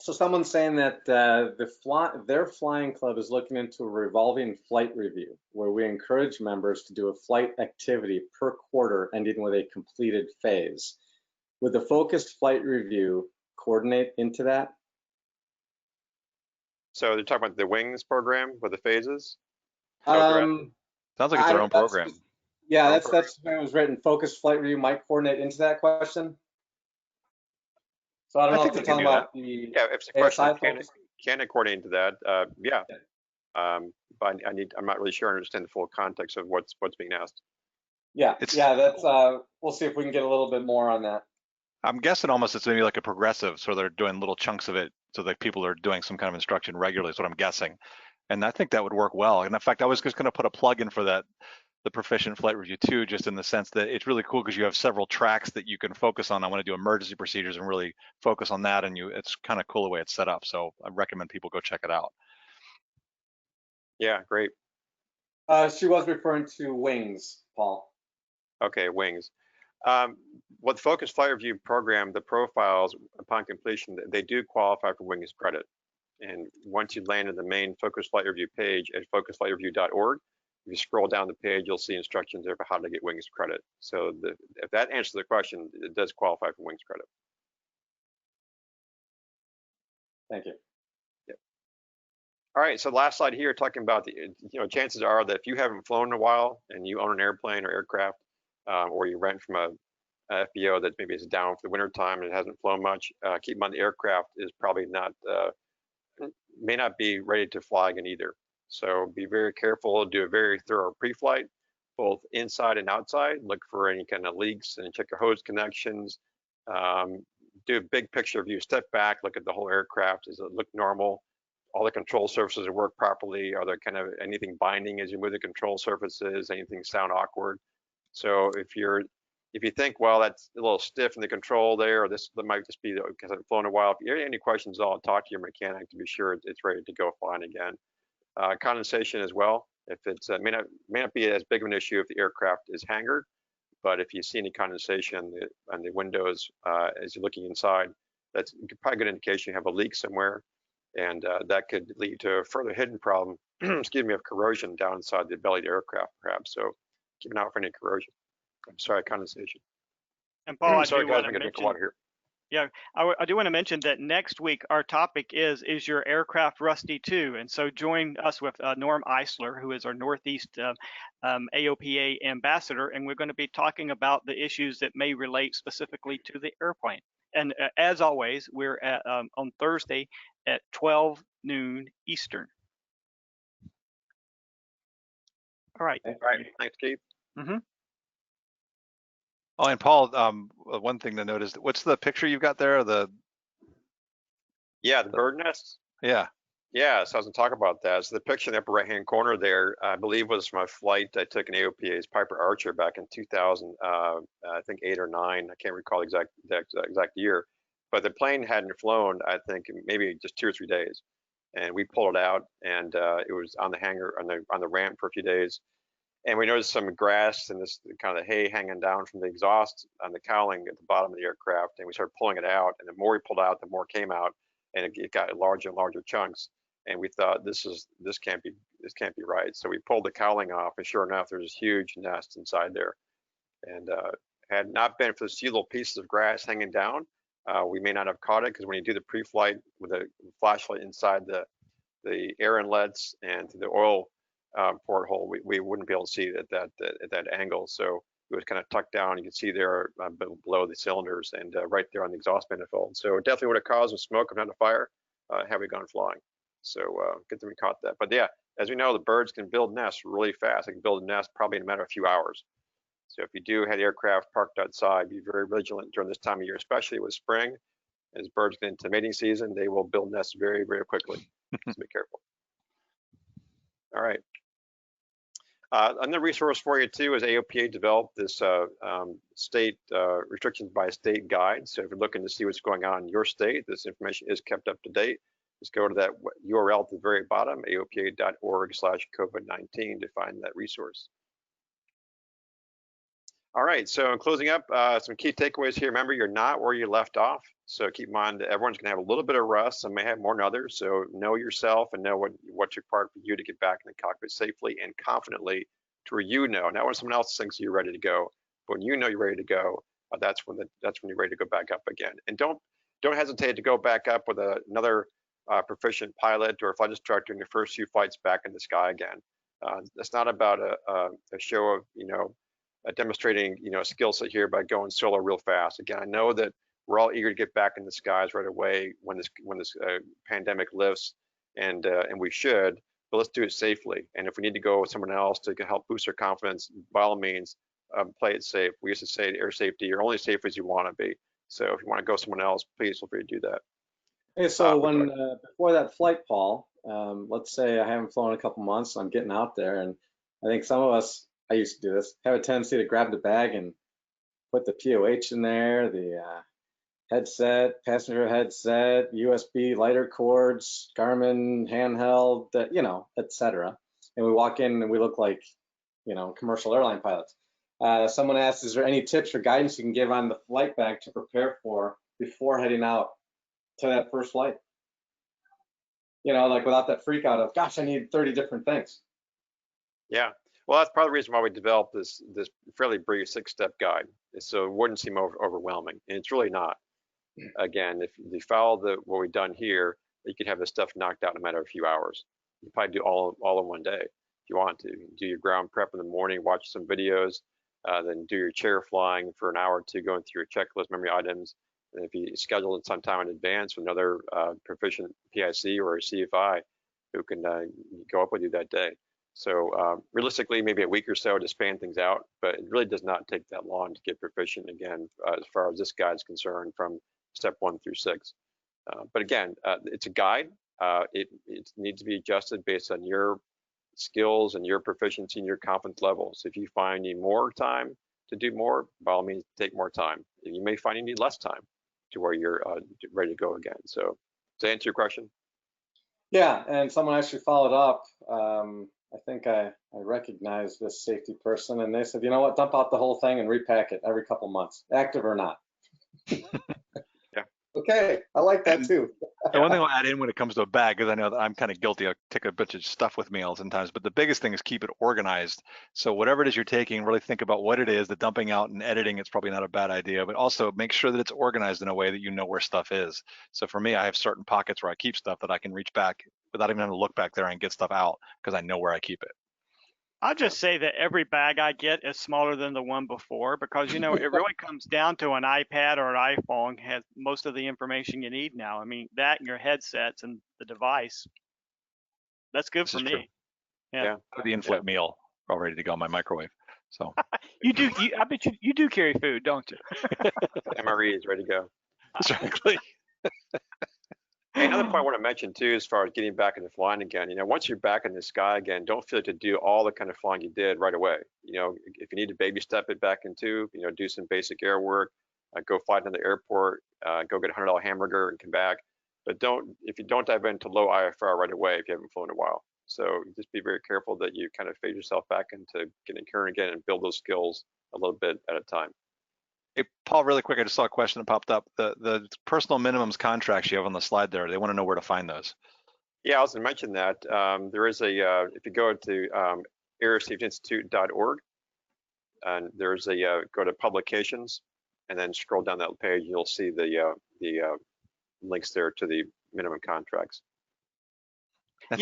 So someone's saying that their flying club is looking into a revolving flight review where we encourage members to do a flight activity per quarter ending with a completed phase. Would the focused flight review coordinate into that? So they're talking about the wings program with the phases? Sounds like it's their own program. Yeah, that's where it was written. Focused flight review might coordinate into that question. So I don't know if they're talking about the yeah, if it's a question, ASI can it coordinate into that? Yeah. But I'm not really sure I understand the full context of what's being asked. Yeah, that's we'll see if we can get a little bit more on that. I'm guessing almost it's maybe like a progressive, so they're doing little chunks of it so that people are doing some kind of instruction regularly is what I'm guessing. And I think that would work well. And in fact, I was just going to put a plug in for that, the Proficient Flight Review too, just in the sense that it's really cool because you have several tracks that you can focus on. I want to do emergency procedures and really focus on that. And it's kind of cool the way it's set up. So I recommend people go check it out. Yeah, great. She was referring to wings, Paul. Okay, wings. What the Focused Flight Review program, the profiles upon completion, they do qualify for wings credit. And once you land in the main Focused Flight Review page at focusedflightreview.org, if you scroll down the page, you'll see instructions there for how to get wings credit. So if that answers the question, it does qualify for wings credit. Thank you. Yep. All right, so last slide here, talking about the, chances are that if you haven't flown in a while and you own an airplane or aircraft, or you rent from a FBO that maybe is down for the winter time and it hasn't flown much, keep in mind the aircraft is probably not, may not be ready to fly again either. So be very careful, do a very thorough pre-flight, both inside and outside. Look for any kind of leaks and check your hose connections. Do a big picture view, step back, look at the whole aircraft. Does it look normal? All the control surfaces work properly? Are there kind of anything binding as you move the control surfaces? Anything sound awkward? So if you think, well, that's a little stiff in the control there, or this might just be because I've flown a while. If you have any questions, I'll talk to your mechanic to be sure it's ready to go flying again. Condensation as well. If it's may not be as big of an issue if the aircraft is hangared, but if you see any condensation on the windows as you're looking inside, that's probably a good indication you have a leak somewhere, and that could lead to a further hidden problem, excuse me, of corrosion down inside the belly of the aircraft, perhaps. So keep an eye out for any corrosion. I'm sorry, condensation. And Paul, sorry, guys, I'm gonna drink water here. Yeah, I do want to mention that next week our topic is your aircraft rusty too? And so join us with Norm Eisler, who is our Northeast AOPA ambassador, and we're going to be talking about the issues that may relate specifically to the airplane. And as always, we're at on Thursday at 12 noon Eastern. All right. All right. Thanks, Keith. Mm-hmm. Oh, and Paul, one thing to note is, what's the picture you've got there? Yeah, the bird nests. Yeah. Yeah, so I was going to talk about that. So the picture in the upper right-hand corner there, I believe, was from a flight I took in AOPA's Piper Archer back in 2000, I think 8 or 9. I can't recall the exact year, but the plane hadn't flown, I think, maybe just 2 or 3 days, and we pulled it out, and it was on the hangar on the ramp for a few days, and we noticed some grass and this kind of hay hanging down from the exhaust on the cowling at the bottom of the aircraft, and we started pulling it out, and the more we pulled out, the more came out, and it got larger and larger chunks. And we thought this can't be right. So we pulled the cowling off, and sure enough, there's this huge nest inside there. And had not been for the little pieces of grass hanging down, we may not have caught it, because when you do the pre-flight with a flashlight inside the air inlets and the oil porthole, we wouldn't be able to see it at that angle. So it was kind of tucked down. You can see there below the cylinders and right there on the exhaust manifold. So it definitely would have caused a smoke, if not a fire, had we gone flying. So good that we caught that. But yeah, as we know, the birds can build nests really fast. They can build a nest probably in a matter of a few hours. So if you do have aircraft parked outside, be very vigilant during this time of year, especially with spring. As birds get into mating season, they will build nests very, very quickly. So be careful. All right. Another resource for you too is AOPA developed this state restrictions by state guide. So if you're looking to see what's going on in your state, this information is kept up to date. Just go to that URL at the very bottom, aopa.org/COVID-19 to find that resource. All right, so in closing up, some key takeaways here. Remember, you're not where you left off. So keep in mind that everyone's gonna have a little bit of rust. Some may have more than others. So know yourself and know what's required for you to get back in the cockpit safely and confidently to where you know, not when someone else thinks you're ready to go, but when you know you're ready to go, that's when you're ready to go back up again. And don't hesitate to go back up with another proficient pilot or flight instructor in your first few flights back in the sky again. It's not about a show of, demonstrating, a skill set here by going solo real fast. Again, I know that we're all eager to get back in the skies right away when this pandemic lifts, and we should, but let's do it safely. And if we need to go with someone else to help boost our confidence, by all means, play it safe. We used to say air safety, you're only safe as you want to be. So if you want to go someone else, please feel free to do that. Hey, so before that flight, Paul, let's say I haven't flown in a couple months, I'm getting out there, and I think some of us, I used to do this, have a tendency to grab the bag and put the POH in there, the headset, passenger headset, USB lighter cords, Garmin handheld, etc. And we walk in and we look like, commercial airline pilots. Someone asked, is there any tips or guidance you can give on the flight bag to prepare for before heading out to that first flight? Like without that freak out of, gosh, I need 30 different things. Yeah, well, that's part of the reason why we developed this fairly brief 6-step guide, so it wouldn't seem overwhelming, and it's really not. Again, if you follow what we've done here, you can have this stuff knocked out in a matter of a few hours. You probably do all in one day if you want to. Do your ground prep in the morning, watch some videos, then do your chair flying for an hour or two, going through your checklist, memory items. And if you schedule it sometime in advance with another proficient PIC or a CFI who can go up with you that day. So realistically, maybe a week or so to span things out, but it really does not take that long to get proficient again, as far as this guide is concerned, from step 1 through 6. But again, it's a guide. It needs to be adjusted based on your skills and your proficiency and your confidence levels. If you find you need more time to do more, by all means, take more time. You may find you need less time to where you're ready to go again. So to answer your question? Yeah, and someone actually followed up. I think I recognize this safety person, and they said, you know what, dump out the whole thing and repack it every couple months, active or not. Yeah. Okay, I like that too. The one thing I'll add in when it comes to a bag, because I know that I'm kind of guilty, I take a bunch of stuff with me all sometimes, but the biggest thing is keep it organized. So whatever it is you're taking, really think about what it is. The dumping out and editing, it's probably not a bad idea, but also make sure that it's organized in a way that you know where stuff is. So for me, I have certain pockets where I keep stuff that I can reach back without even having to look back there and get stuff out, because I know where I keep it. I'll just say that every bag I get is smaller than the one before, because it really comes down to an iPad or an iPhone has most of the information you need now. I mean, that and your headsets and the device. That's good for me. True. Yeah. The in-flight meal all ready to go in my microwave. So you do. I bet you do carry food, don't you? MRE is ready to go. Exactly. Another point I want to mention too, as far as getting back into flying again, once you're back in the sky again, don't feel like to do all the kind of flying you did right away. If you need to baby step it back into, do some basic air work, go fly to the airport, go get a $100 hamburger and come back. But if you don't dive into low IFR right away, if you haven't flown in a while. So just be very careful that you kind of phase yourself back into getting current again and build those skills a little bit at a time. Hey, Paul, really quick, I just saw a question that popped up. The personal minimums contracts you have on the slide there, they want to know where to find those. Yeah, I was going to mention that. There is if you go to aerosafetyinstitute.org, and there's go to publications, and then scroll down that page, you'll see the links there to the minimum contracts. I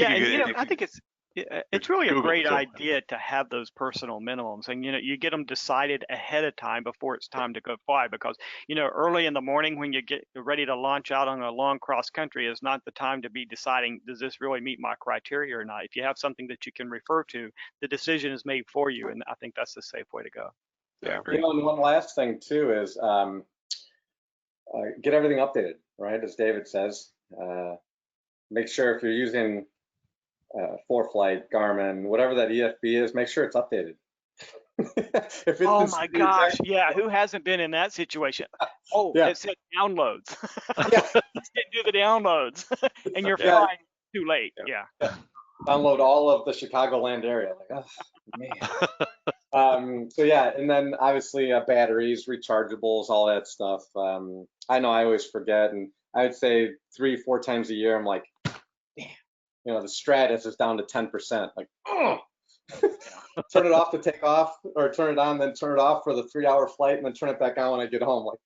think it's really a great idea to have those personal minimums, and you get them decided ahead of time before it's time to go fly, because early in the morning when you get ready to launch out on a long cross country is not the time to be deciding, does this really meet my criteria or not. If you have something that you can refer to, the decision is made for you, and I think that's the safe way to go. Yeah. And one last thing too is get everything updated, right? As David says, make sure if you're using ForeFlight, Garmin, whatever that EFB is, make sure it's updated. Oh my gosh, yeah, who hasn't been in that situation? Oh, yeah. It said downloads. Yeah. Didn't do the downloads, and you're flying too late. Yeah. Download all of the Chicagoland area. Like, oh man. So yeah, and then obviously batteries, rechargeables, all that stuff. I know I always forget, and I would say 3-4 times a year, I'm like, damn, the Stratus is down to 10%. Like, oh, turn it off to take off, or turn it on, then turn it off for the 3-hour flight, and then turn it back on when I get home. Like,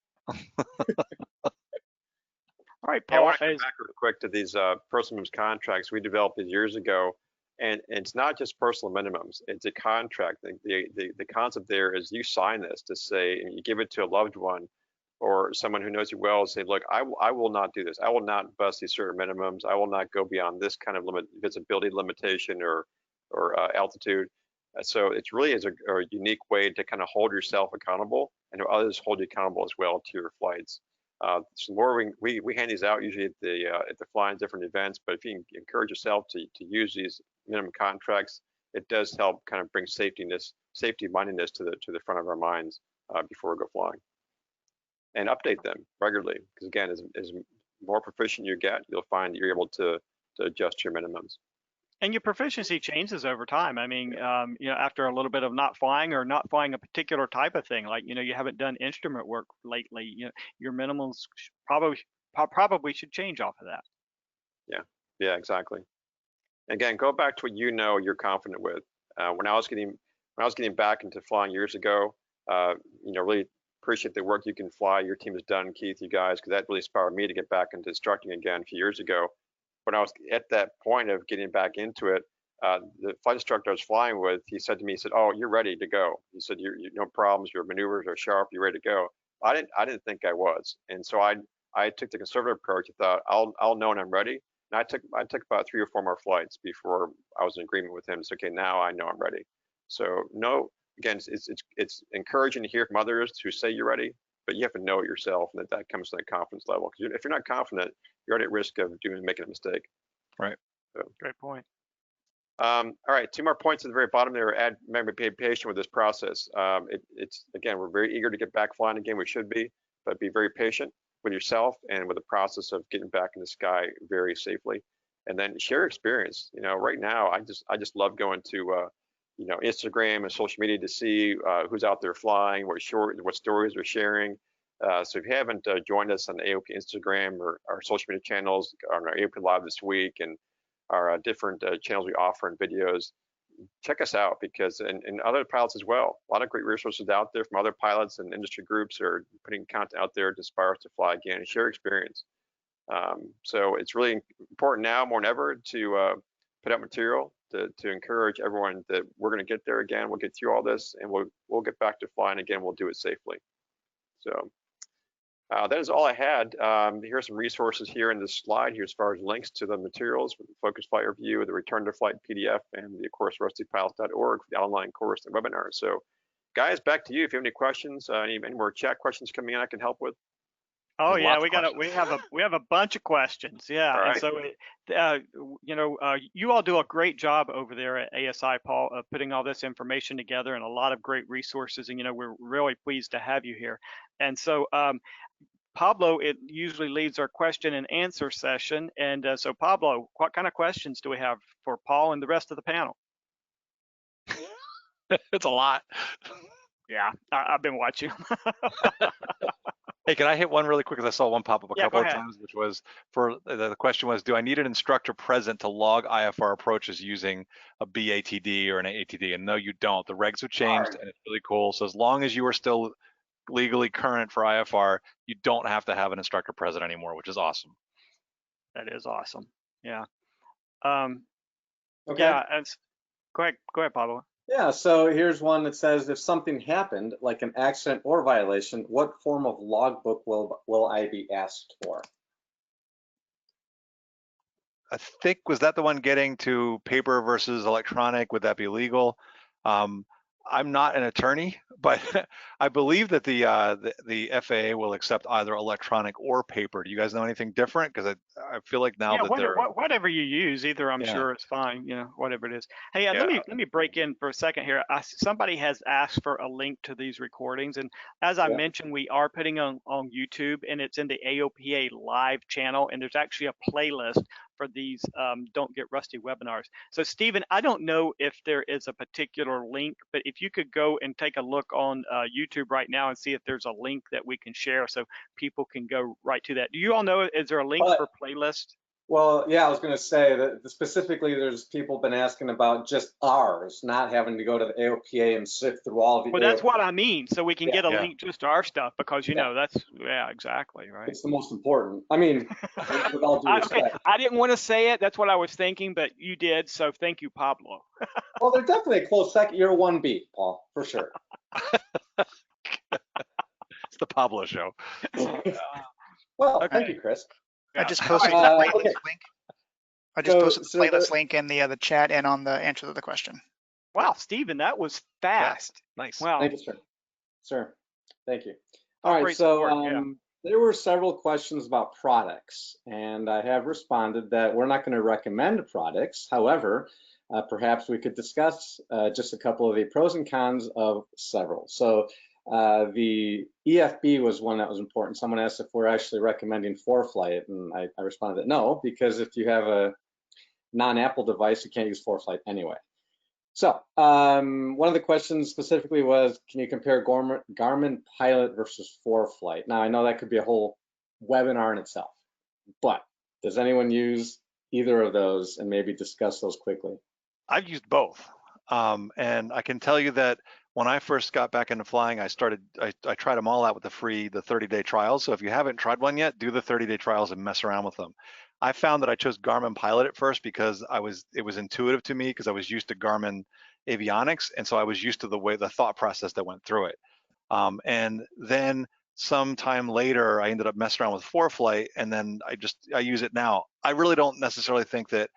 all right, Paul. I want to come back real quick to these personal minimums contracts. We developed these years ago, and it's not just personal minimums. It's a contract. The concept there is you sign this to say, and you give it to a loved one or someone who knows you well, and say, look, I will not do this. I will not bust these certain minimums. I will not go beyond this kind of visibility limitation or altitude. So it's really is a unique way to kind of hold yourself accountable and have others hold you accountable as well to your flights. So more we hand these out usually at the flying different events, but if you can encourage yourself to use these minimum contracts, it does help kind of bring safety-mindedness to the front of our minds before we go flying. And update them regularly, because again, as more proficient you get, you'll find that you're able to adjust your minimums. And your proficiency changes over time. I mean, after a little bit of not flying or not flying a particular type of thing, like you haven't done instrument work lately, your minimums probably should change off of that. Yeah, exactly. Again, go back to what you're confident with. When I was getting back into flying years ago, really appreciate the work you can fly your team has done, Keith, you guys, because that really inspired me to get back into instructing again a few years ago. When I was at that point of getting back into it, the flight instructor I was flying with, he said to me, "Oh, you're ready to go." He said, "You no problems. Your maneuvers are sharp. You're ready to go." I didn't think I was, and so I took the conservative approach. I thought I'll know when I'm ready. And I took about 3 or 4 more flights before I was in agreement with him. So okay, now I know I'm ready. So no. Again, it's encouraging to hear from others who say you're ready, but you have to know it yourself, and that comes to that confidence level. Because if you're not confident, you're at risk of making a mistake. Right. So. Great point. All right, 2 more points at the very bottom there. Remember, be patient with this process. It's again, we're very eager to get back flying again. We should be, but be very patient with yourself and with the process of getting back in the sky very safely. And then share experience. Right now, I just love going to Instagram and social media to see who's out there flying, what stories they're sharing. So if you haven't joined us on the AOPA Instagram or our social media channels, on our AOPA Live this week and our different channels we offer and videos, check us out, because and other pilots as well. A lot of great resources out there from other pilots and industry groups are putting content out there to inspire us to fly again and share experience. So it's really important now more than ever to put out material to encourage everyone that we're going to get there again. We'll get through all this, and we'll get back to flying again. We'll do it safely. So that is all I had. Here's some resources here in this slide here as far as links to the materials with the Focus Flight Review, the Return to Flight PDF, and the, of course, rustypilots.org for the online course and webinar. So guys, back to you. If you have any questions, any more chat questions coming in I can help with. Oh There's yeah, lots of questions. we have a bunch of questions. Yeah, All and right. so you all do a great job over there at ASI, Paul, of putting all this information together and a lot of great resources. And we're really pleased to have you here. And so Pablo, it usually leads our question and answer session. And so Pablo, what kind of questions do we have for Paul and the rest of the panel? It's a lot. Yeah, I've been watching. Hey, can I hit one really quick? Because I saw one pop up a Yeah, go couple of ahead. times, which was for the question was, do I need an instructor present to log IFR approaches using a BATD or an AATD? And no, you don't. The regs have changed, and it's really cool. So as long as you are still legally current for IFR, you don't have to have an instructor present anymore, which is awesome. That is awesome. Yeah. Okay. Yeah. Go ahead, Pablo. Yeah, so here's one that says, if something happened, like an accident or violation, what form of logbook will I be asked for? I think, was that the one getting to paper versus electronic? Would that be legal? I'm not an attorney, but I believe that the FAA will accept either electronic or paper. Do you guys know anything different? Because I feel like now Yeah, that they're whatever you use, either I'm yeah. sure it's fine. Whatever it is. Hey, Yeah. let me break in for a second here. Somebody has asked for a link to these recordings, and as I mentioned, we are putting on YouTube, and it's in the AOPA live channel, and there's actually a playlist for these Don't Get Rusty webinars. So Stephen, I don't know if there is a particular link, but if you could go and take a look on YouTube right now and see if there's a link that we can share so people can go right to that. Do you all know, is there a link for playlist? Well, yeah, I was going to say that specifically there's people been asking about just ours, not having to go to the AOPA and sift through all of the Well, that's what I mean. So we can get a link just to our stuff because, that's, exactly, right? It's the most important. I mean, with all due respect. I didn't want to say it. That's what I was thinking, but you did. So thank you, Pablo. Well, they're definitely a close second. You're 1B, Paul, for sure. It's the Pablo show. Well, thank you, Chris. I just posted the playlist link. I just posted the playlist link in the chat and on the answer to the question. Wow, Stephen, that was fast. Yeah, nice. Wow. Thank you, sir. Sir, thank you. All right, so there were several questions about products, and I have responded that we're not going to recommend products. However, perhaps we could discuss just a couple of the pros and cons of several. So the EFB was one that was important. Someone asked if we're actually recommending ForeFlight, and I responded that no, because if you have a non-Apple device, you can't use ForeFlight anyway. So one of the questions specifically was, can you compare Garmin Pilot versus ForeFlight? Now, I know that could be a whole webinar in itself, but does anyone use either of those, and maybe discuss those quickly? I've used both, and I can tell you that when I first got back into flying, I tried them all out with the 30-day trials. So if you haven't tried one yet, do the 30-day trials and mess around with them. I found that I chose Garmin Pilot at first because it was intuitive to me because I was used to Garmin avionics, and so I was used to the thought process that went through it. And then sometime later, I ended up messing around with ForeFlight, and then I use it now. I really don't necessarily think that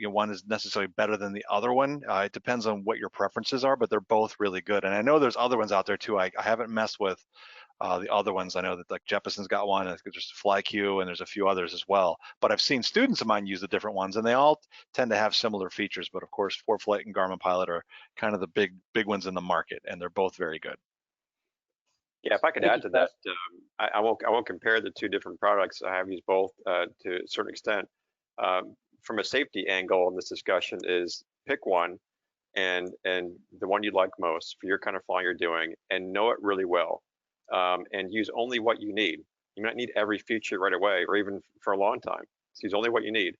one is necessarily better than the other one. It depends on what your preferences are, but they're both really good. And I know there's other ones out there too. I haven't messed with the other ones. I know that like Jeppesen's got one, and there's FlyQ, and there's a few others as well. But I've seen students of mine use the different ones, and they all tend to have similar features. But of course, ForeFlight and Garmin Pilot are kind of the big ones in the market, and they're both very good. Yeah, if I could add to that, I won't compare the two different products. I have used both to a certain extent. From a safety angle in this discussion is pick one and the one you like most for your kind of flying you're doing, and know it really well, and use only what you need. You might need every feature right away or even for a long time. So use only what you need.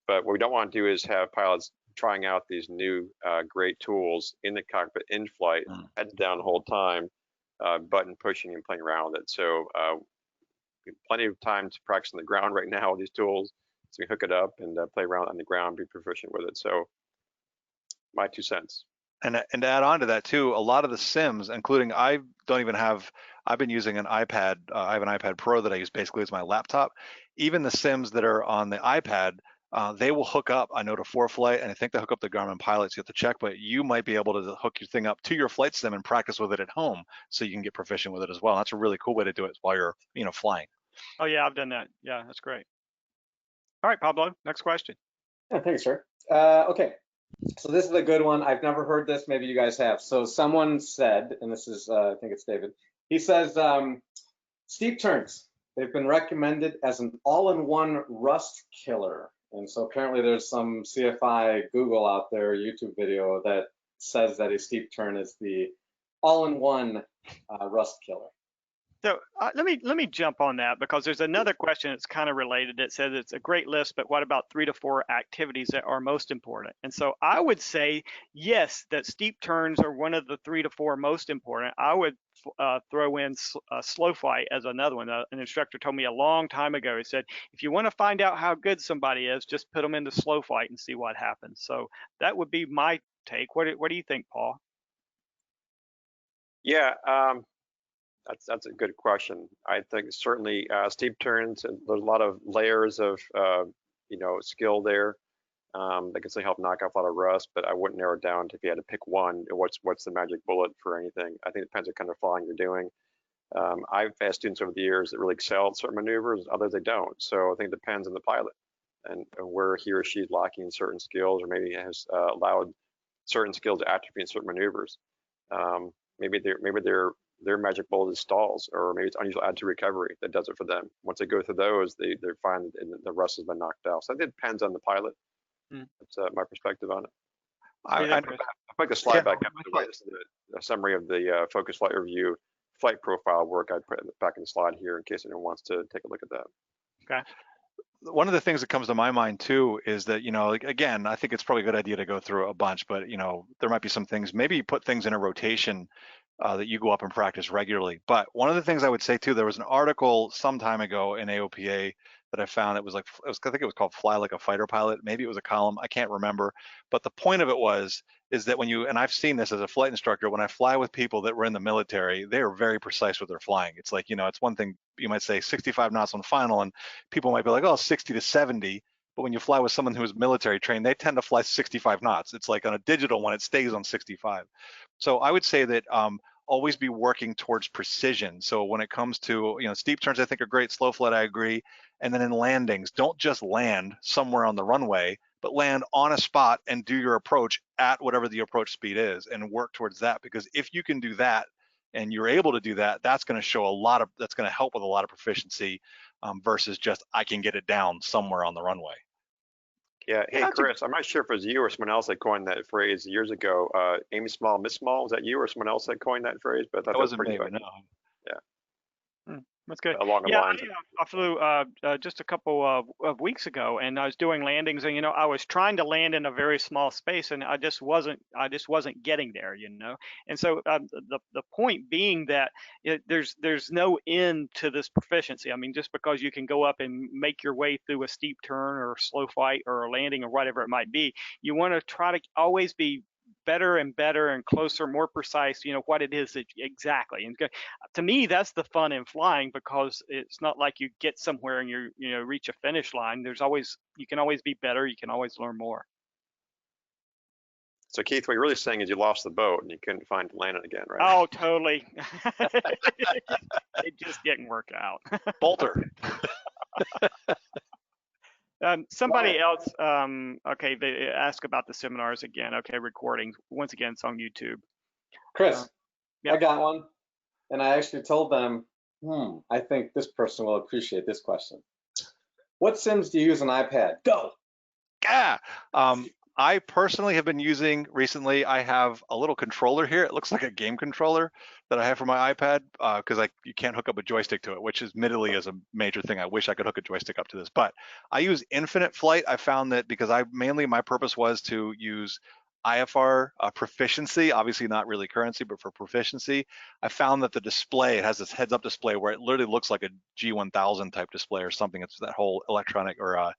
But what we don't want to do is have pilots trying out these new great tools in the cockpit, in flight, heads down the whole time, button pushing and playing around with it. So plenty of time to practice on the ground right now with these tools. So we hook it up and play around on the ground, be proficient with it. So my 2 cents. And to add on to that too, a lot of the sims, including I've been using an iPad. I have an iPad Pro that I use basically as my laptop. Even the sims that are on the iPad, they will hook up, I know, to ForeFlight, and I think they hook up the Garmin pilots. You have to check, but you might be able to hook your thing up to your flight sim and practice with it at home, so you can get proficient with it as well. That's a really cool way to do it while you're, flying. Oh yeah, I've done that. Yeah, that's great. All right, Pablo, next question. Yeah, thanks, sir. Okay, so this is a good one. I've never heard this. Maybe you guys have. So someone said, and this is, I think it's David. He says, steep turns. They've been recommended as an all-in-one rust killer. And so apparently there's some CFI Google out there, YouTube video that says that a steep turn is the all-in-one rust killer. So let me jump on that, because there's another question that's kind of related. It says it's a great list, but what about 3 to 4 activities that are most important? And so I would say yes, that steep turns are one of the 3 to 4 most important. I would throw in slow flight as another one. An instructor told me a long time ago. He said, if you want to find out how good somebody is, just put them into slow flight and see what happens. So that would be my take. What do you think, Paul? Yeah. That's a good question. I think certainly steep turns, and there's a lot of layers of skill there that can certainly help knock off a lot of rust. But I wouldn't narrow it down to, if you had to pick one, what's the magic bullet for anything. I think it depends what kind of flying you're doing. I've had students over the years that really excel at certain maneuvers, others they don't. So I think it depends on the pilot and where he or she's lacking certain skills, or maybe has allowed certain skills to atrophy in certain maneuvers. Maybe their magic bullet is stalls, or maybe it's unusual add to recovery that does it for them. Once they go through those, they find that the rust has been knocked out. So I think it depends on the pilot. That's my perspective on it. I'll put the slide back up. This is a summary of the focus flight review flight profile work. I put back in the slide here in case anyone wants to take a look at that. Okay. One of the things that comes to my mind too is that, again, I think it's probably a good idea to go through a bunch, but there might be some things, maybe you put things in a rotation that you go up and practice regularly. But one of the things I would say too, there was an article some time ago in AOPA that I found that was I think it was called Fly Like a Fighter Pilot. Maybe it was a column, I can't remember. But the point of it is that and I've seen this as a flight instructor, when I fly with people that were in the military, they are very precise with their flying. It's like, it's one thing, you might say 65 knots on final, and people might be like, oh, 60 to 70. But when you fly with someone who is military trained, they tend to fly 65 knots. It's like on a digital one, it stays on 65. So I would say that always be working towards precision. So when it comes to, steep turns, I think are great. Slow flight, I agree. And then in landings, don't just land somewhere on the runway, but land on a spot and do your approach at whatever the approach speed is, and work towards that. Because if you can do that and you're able to do that, that's going to that's going to help with a lot of proficiency versus just, I can get it down somewhere on the runway. Yeah. Hey, Chris, I'm not sure if it was you or someone else that coined that phrase years ago. Aim small, miss small. Was that you or someone else that coined that phrase? But that wasn't pretty me, good. no. Yeah. That's good. Along the lines. I flew just a couple of weeks ago, and I was doing landings, and I was trying to land in a very small space, and I just wasn't getting there, And so the point being that there's no end to this proficiency. I mean, just because you can go up and make your way through a steep turn or slow flight or a landing or whatever it might be, you want to try to always be better and better and closer, more precise, what it is exactly. And to me, that's the fun in flying, because it's not like you get somewhere and you reach a finish line. You can always be better. You can always learn more. So Keith, what you're really saying is you lost the boat and you couldn't find landing again, right? Oh, totally. It just didn't work out. Bolter. Somebody else, okay, they ask about the seminars again. Okay, recordings. Once again, it's on YouTube. Chris, yeah. I got one. And I actually told them, I think this person will appreciate this question. What sims do you use on iPad? Go. Yeah. I personally have been using recently, I have a little controller here. It looks like a game controller that I have for my iPad because you can't hook up a joystick to it, which admittedly is a major thing. I wish I could hook a joystick up to this, but I use Infinite Flight. I found that because my purpose was to use IFR proficiency, obviously not really currency, but for proficiency. I found that the display, it has this heads-up display where it literally looks like a G1000 type display or something. It's that whole electronic or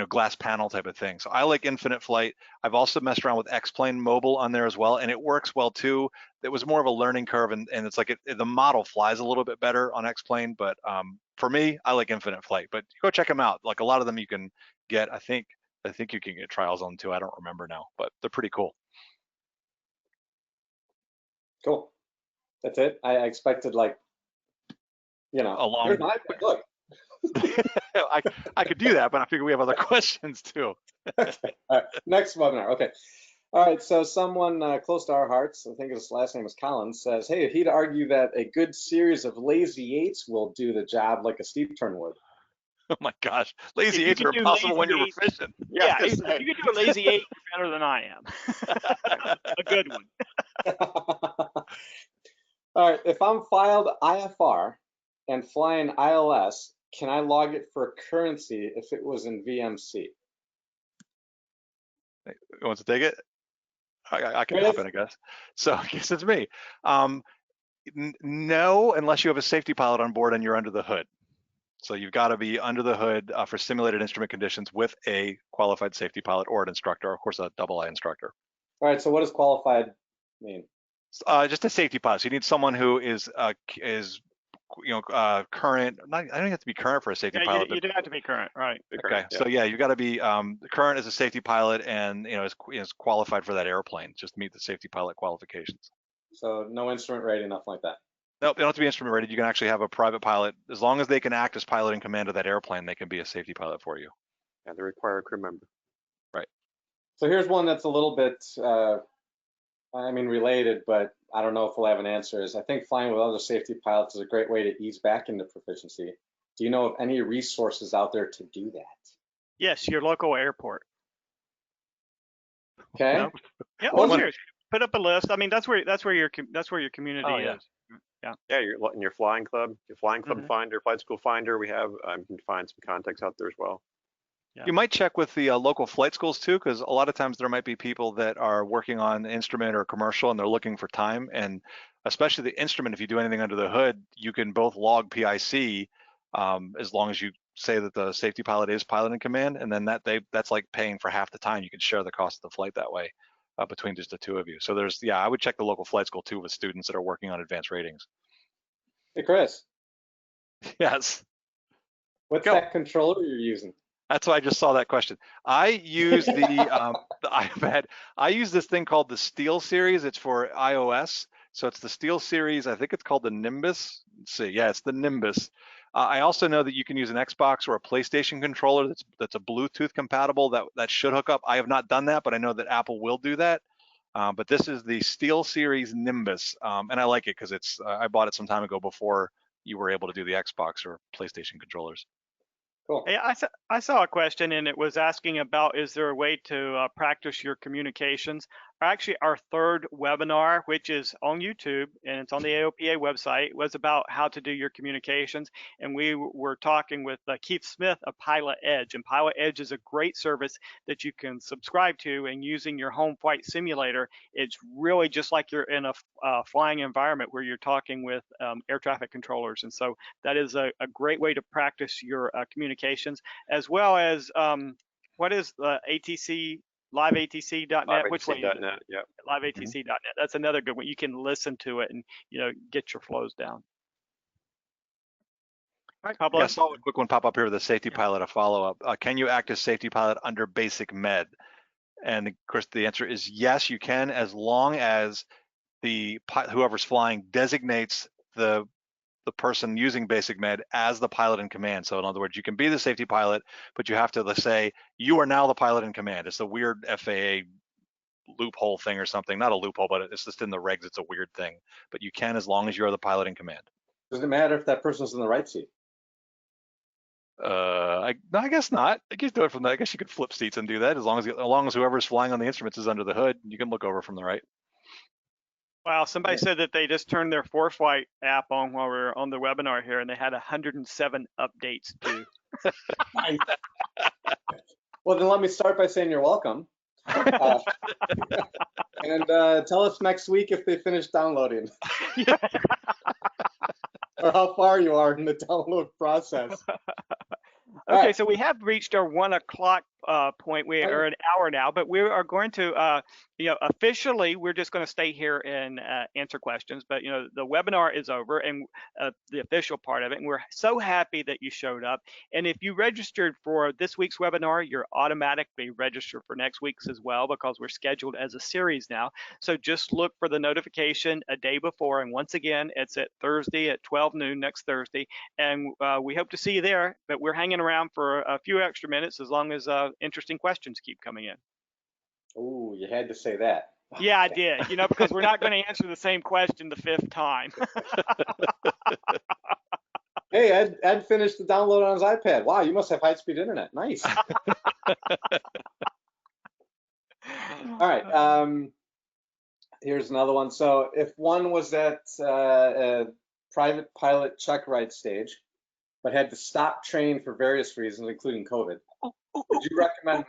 glass panel type of thing. So I like Infinite Flight. I've also messed around with X-Plane Mobile on there as well, and it works well too. It was more of a learning curve, and it's like the model flies a little bit better on X-Plane, but for me, I like Infinite Flight, but go check them out. Like a lot of them you can get. I think you can get trials on too. I don't remember now, but they're pretty cool. Cool. That's it. I expected like, you know, A long. here's my look. I could do that, but I figure we have other questions too. Okay. All right. Next webinar. Okay. All right. So someone close to our hearts, I think his last name is Collins, says, hey, he'd argue that a good series of lazy eights will do the job like a steep turn would. Oh my gosh, lazy eights are impossible when you're proficient. Yeah, if you can do a lazy 8, you're better than I am. A good one. All right, if I'm filed IFR and flying ILS, can I log it for currency if it was in VMC? Who wants to take it? I can hop in, I guess. So I guess it's me. No, unless you have a safety pilot on board and you're under the hood. So you've got to be under the hood for simulated instrument conditions with a qualified safety pilot or an instructor, of course, a double-I instructor. All right, so what does qualified mean? Just a safety pilot. So you need someone who is current. I don't have to be current for a safety pilot. You do have to be current, right? Okay, so yeah, you've got to be current as a safety pilot and is qualified for that airplane. Just meet the safety pilot qualifications. So no instrument rating, nothing like that. Nope, they don't have to be instrument rated. You can actually have a private pilot. As long as they can act as pilot in command of that airplane, they can be a safety pilot for you. And they require a crew member. Right. So here's one that's a little bit, related, but I don't know if we'll have an answer. Is I think flying with other safety pilots is a great way to ease back into proficiency. Do you know of any resources out there to do that? Yes, your local airport. Okay. No? Yeah, well, serious. Put up a list. I mean, that's where your community is. Yeah, in your flying club, finder, flight school finder. We have you can find some contacts out there as well. Yeah. You might check with the local flight schools too, because a lot of times there might be people that are working on instrument or commercial and they're looking for time. And especially the instrument, if you do anything under the hood, you can both log PIC as long as you say that the safety pilot is pilot in command, and then that's like paying for half the time. You can share the cost of the flight that way between just the two of you. So I would check the local flight school too with students that are working on advanced ratings. Hey, Chris. Yes. What's that controller you're using? That's why I just saw that question. I use the iPad. I use this thing called the Steel Series. It's for iOS. So it's the Steel Series. I think it's called the Nimbus. Let's see. Yeah, it's the Nimbus. I also know that you can use an Xbox or a PlayStation controller that's a Bluetooth compatible. That should hook up. I have not done that, but I know that Apple will do that. But this is the Steel Series Nimbus, and I like it because I bought it some time ago before you were able to do the Xbox or PlayStation controllers. Cool. Hey, I saw a question, and it was asking about, is there a way to practice your communications? Actually, our third webinar, which is on YouTube, and it's on the AOPA website, was about how to do your communications. And we were talking with Keith Smith of Pilot Edge. And Pilot Edge is a great service that you can subscribe to, and using your home flight simulator, it's really just like you're in a flying environment where you're talking with air traffic controllers. And so that is a great way to practice your communications, as well as what is ATC? LiveATC.net. Which one? LiveATC.net. Yeah. LiveATC.net. That's another good one. You can listen to it and get your flows down. All right, Pablo. Yeah, I saw a quick one pop up here with a safety pilot. A follow up. Can you act as safety pilot under basic med? And of course, the answer is yes, you can, as long as whoever's flying designates the person using basic med as the pilot in command. So in other words, you can be the safety pilot, but you have to say, you are now the pilot in command. It's a weird FAA loophole thing or something. Not a loophole, but it's just in the regs. It's a weird thing, but you can as long as you're the pilot in command. Does it matter if that person's in the right seat? I guess not. I guess do it from that. I guess you could flip seats and do that as long as whoever's flying on the instruments is under the hood. You can look over from the right. Wow, somebody said that they just turned their ForeFlight app on while we were on the webinar here, and they had 107 updates due. Well, then let me start by saying you're welcome. And tell us next week if they finish downloading. Or how far you are in the download process. Okay, so we have reached our 1 o'clock point, we are an hour now, but we are going to, officially, we're just going to stay here and answer questions. But the webinar is over, and the official part of it. And we're so happy that you showed up. And if you registered for this week's webinar, you're automatically registered for next week's as well, because we're scheduled as a series now. So just look for the notification a day before. And once again, it's at Thursday at 12 noon next Thursday. And we hope to see you there. But we're hanging around for a few extra minutes as long as interesting questions keep coming in. Oh, you had to say that. Yeah, I did, because we're not going to answer the same question the 5th time. Hey, Ed finished the download on his iPad. Wow, you must have high-speed internet. Nice. All right. Here's another one. So if one was at a private pilot check ride stage, but had to stop training for various reasons, including COVID, would you recommend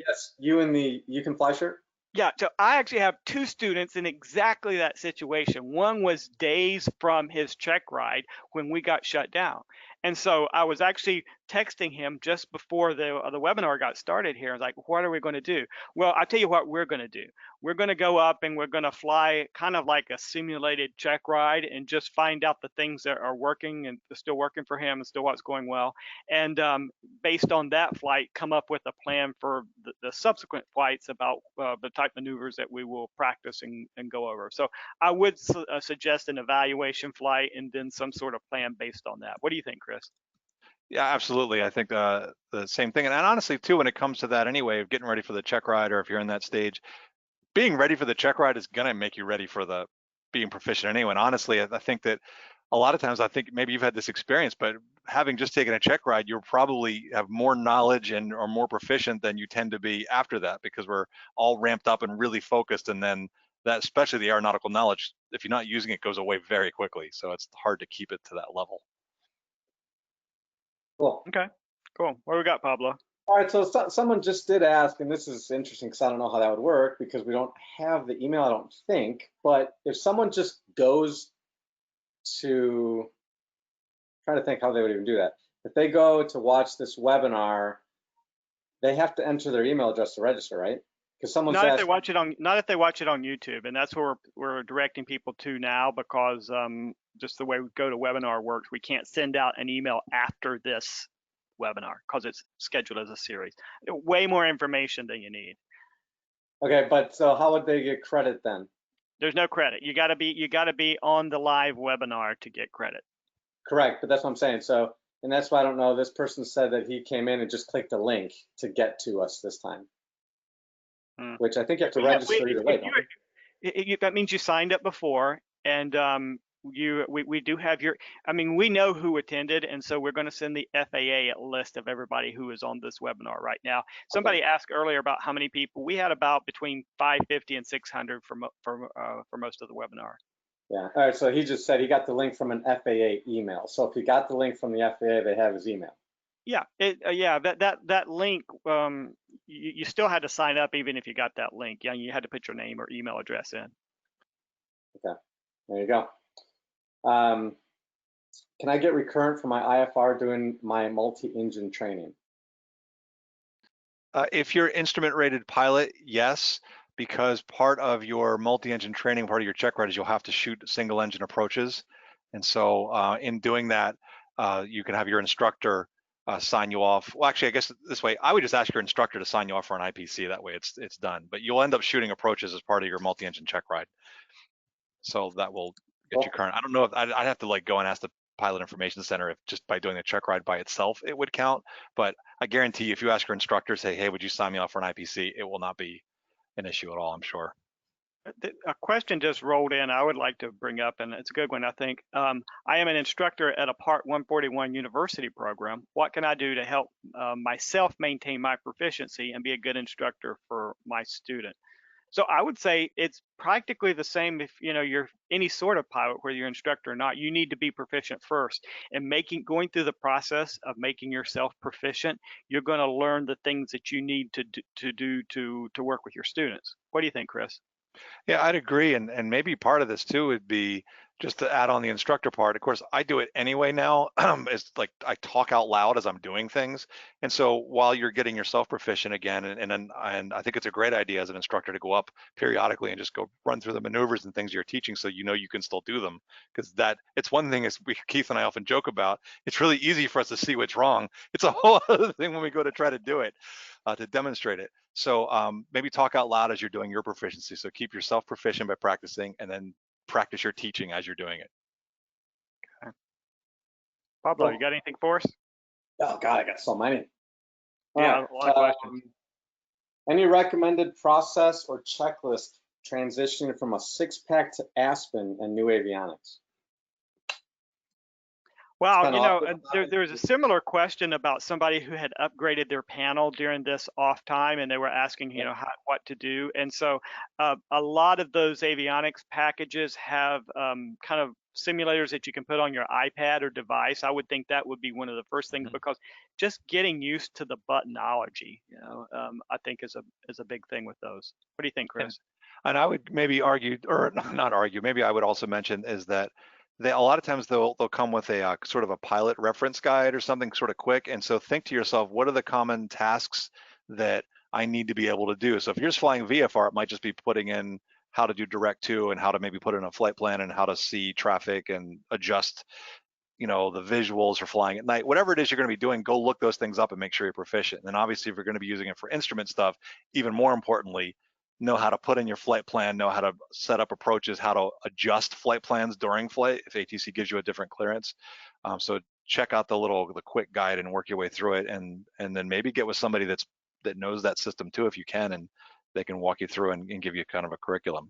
yes, you can fly shirt? Yeah, so I actually have 2 students in exactly that situation. One was days from his check ride when we got shut down. And so I was actually texting him just before the webinar got started here. I was like, what are we going to do? Well, I'll tell you what we're going to do. We're going to go up and we're going to fly kind of like a simulated check ride and just find out the things that are working and still working for him and still what's going well. And based on that flight, come up with a plan for the subsequent flights about the type maneuvers that we will practice and go over. So I would suggest an evaluation flight and then some sort of plan based on that. What do you think, Chris? Yeah, absolutely. I think the same thing. And honestly, too, when it comes to that anyway, of getting ready for the check ride, or if you're in that stage, being ready for the check ride is going to make you ready for the being proficient anyway. And honestly, I think that a lot of times, I think maybe you've had this experience, but having just taken a check ride, you'll probably have more knowledge and are more proficient than you tend to be after that, because we're all ramped up and really focused. And then that, especially the aeronautical knowledge, if you're not using it, goes away very quickly. So it's hard to keep it to that level. Cool. Okay, cool. What do we got, Pablo? All right, so someone just did ask, and this is interesting because I don't know how that would work because we don't have the email, I don't think, but if someone just goes to, try to think how they would even do that. If they go to watch this webinar, they have to enter their email address to register, right? Because someone's not if they watch it on YouTube, and that's where we're directing people to now, because just the way GoToWebinar works, we can't send out an email after this webinar because it's scheduled as a series. Way more information than you need. Okay, but so how would they get credit then? There's no credit. You got to be on the live webinar to get credit. Correct, but that's what I'm saying. So, and that's why I don't know. This person said that he came in and just clicked a link to get to us this time, which I think you have to register either way. That means you signed up before, and we do have your. I mean, we know who attended, and so we're going to send the FAA a list of everybody who is on this webinar right now. Somebody asked earlier about how many people. We had about between 550 and 600 for most of the webinar. Yeah. All right. So he just said he got the link from an FAA email. So if he got the link from the FAA, they have his email. Yeah. That link. You still had to sign up even if you got that link. Yeah. You had to put your name or email address in. Okay. There you go. Can I get recurrent for my IFR doing my multi-engine training? If you're instrument rated pilot, yes, because part of your multi-engine training, part of your check ride is you'll have to shoot single engine approaches. And so in doing that, you can have your instructor sign you off. Well, actually, I guess this way, I would just ask your instructor to sign you off for an IPC. That way it's done. But you'll end up shooting approaches as part of your multi-engine check ride. So that will get you current. I don't know if I'd have to go and ask the pilot information center if just by doing the check ride by itself it would count, but I guarantee you if you ask your instructor, say, hey, would you sign me off for an IPC, it will not be an issue at all, I'm sure. A question just rolled in I would like to bring up, and it's a good one, I think. I am an instructor at a Part 141 university program. What can I do to help myself maintain my proficiency and be a good instructor for my student? So I would say it's practically the same if you're any sort of pilot, whether you're an instructor or not. You need to be proficient first, and going through the process of making yourself proficient, you're going to learn the things that you need to work with your students. What do you think, Chris? Yeah, I'd agree, and maybe part of this too would be just to add on the instructor part, of course, I do it anyway now. It's like I talk out loud as I'm doing things. And so while you're getting yourself proficient again, and I think it's a great idea as an instructor to go up periodically and just go run through the maneuvers and things you're teaching so you know you can still do them. Because it's one thing is Keith and I often joke about, it's really easy for us to see what's wrong. It's a whole other thing when we go to try to do it, to demonstrate it. So maybe talk out loud as you're doing your proficiency. So keep yourself proficient by practicing, and then practice your teaching as you're doing it. Okay. Pablo, you got anything for us? Oh God, I got so many. Yeah, a lot of questions. Any recommended process or checklist transitioning from a 6-pack to Aspen and new avionics? Well, you know, there's a similar question about somebody who had upgraded their panel during this off time, and they were asking, you know, what to do. And so a lot of those avionics packages have kind of simulators that you can put on your iPad or device. I would think that would be one of the first things, because just getting used to the buttonology, you know, I think is a big thing with those. What do you think, Chris? And I would maybe argue, or not argue, maybe I would also mention is that a lot of times they'll come with a sort of a pilot reference guide or something sort of quick. And so think to yourself, what are the common tasks that I need to be able to do? So if you're just flying VFR, it might just be putting in how to do direct to and how to maybe put in a flight plan and how to see traffic and adjust, you know, the visuals for flying at night. Whatever it is you're going to be doing, go look those things up and make sure you're proficient. And then obviously if you're going to be using it for instrument stuff, even more importantly, know how to put in your flight plan, know how to set up approaches, how to adjust flight plans during flight if ATC gives you a different clearance. So check out the quick guide and work your way through it, and then maybe get with somebody that knows that system too if you can, and they can walk you through and give you kind of a curriculum.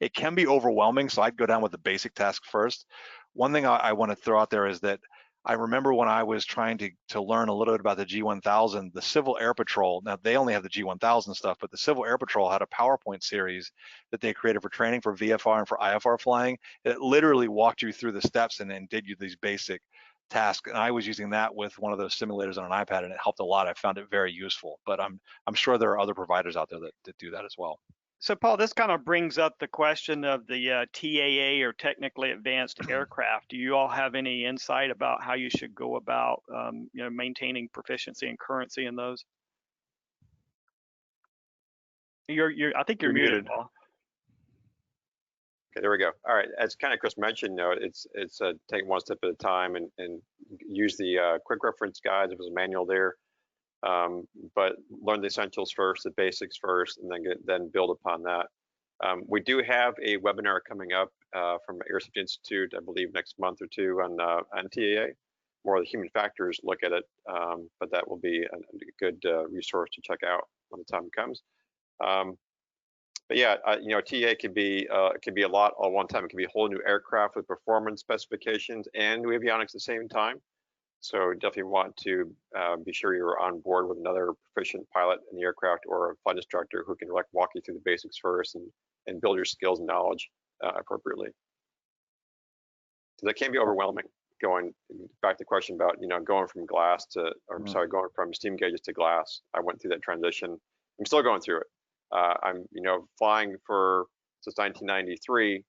It can be overwhelming, so I'd go down with the basic task first. One thing I want to throw out there is that I remember when I was trying to learn a little bit about the G1000, the Civil Air Patrol, now they only have the G1000 stuff, but the Civil Air Patrol had a PowerPoint series that they created for training for VFR and for IFR flying. It literally walked you through the steps and then did you these basic tasks. And I was using that with one of those simulators on an iPad, and it helped a lot. I found it very useful, but I'm sure there are other providers out there that do that as well. So Paul, this kind of brings up the question of the TAA, or technically advanced aircraft. Do you all have any insight about how you should go about, you know, maintaining proficiency and currency in those? I think you're muted, Paul. Okay, there we go. All right, as kind of Chris mentioned, you know, it's take one step at a time and use the quick reference guides. If there's a manual there. But learn the essentials first, the basics first, and then build upon that. We do have a webinar coming up from Air Safety Institute, I believe next month or two on TAA, more of the human factors look at it, but that will be a good resource to check out when the time comes. But yeah, you know, TAA could be a lot all one time. It could be a whole new aircraft with performance specifications and new avionics at the same time. So definitely want to be sure you're on board with another proficient pilot in the aircraft or a flight instructor who can walk you through the basics first and build your skills and knowledge appropriately. So that can be overwhelming. Going back to the question about, you know, going from glass to, or sorry, going from steam gauges to glass. I went through that transition. I'm still going through it. I'm, you know, flying since 1993.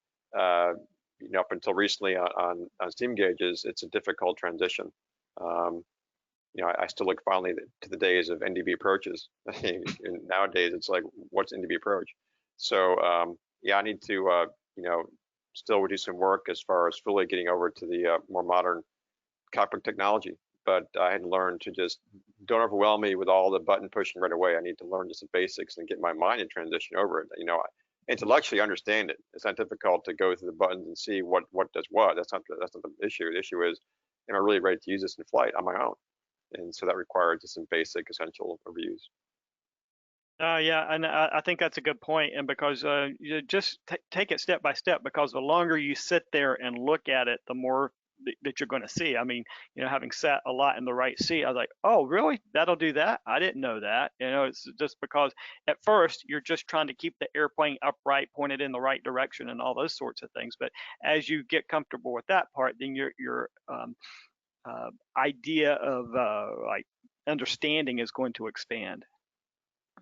You know, up until recently on steam gauges, it's a difficult transition. You know, I still look fondly to the days of NDB approaches. And nowadays, it's like, what's NDB approach? So yeah, I need to, you know, still do some work as far as fully getting over to the more modern cockpit technology. But I had to learn to just don't overwhelm me with all the button pushing right away. I need to learn just the basics and get my mind in transition over it. You know, intellectually understand it. It's not difficult to go through the buttons and see what does what. That's not the issue. The issue is, am I really ready to use this in flight on my own? And so that requires just some basic essential reviews. Yeah, and I think that's a good point. And because you just take it step by step, because the longer you sit there and look at it, the more that you're going to see. I mean, you know, having sat a lot in the right seat, I was like, oh, really? That'll do that? I didn't know that. You know, it's just because at first you're just trying to keep the airplane upright, pointed in the right direction, and all those sorts of things. But as you get comfortable with that part, then your idea of like understanding is going to expand.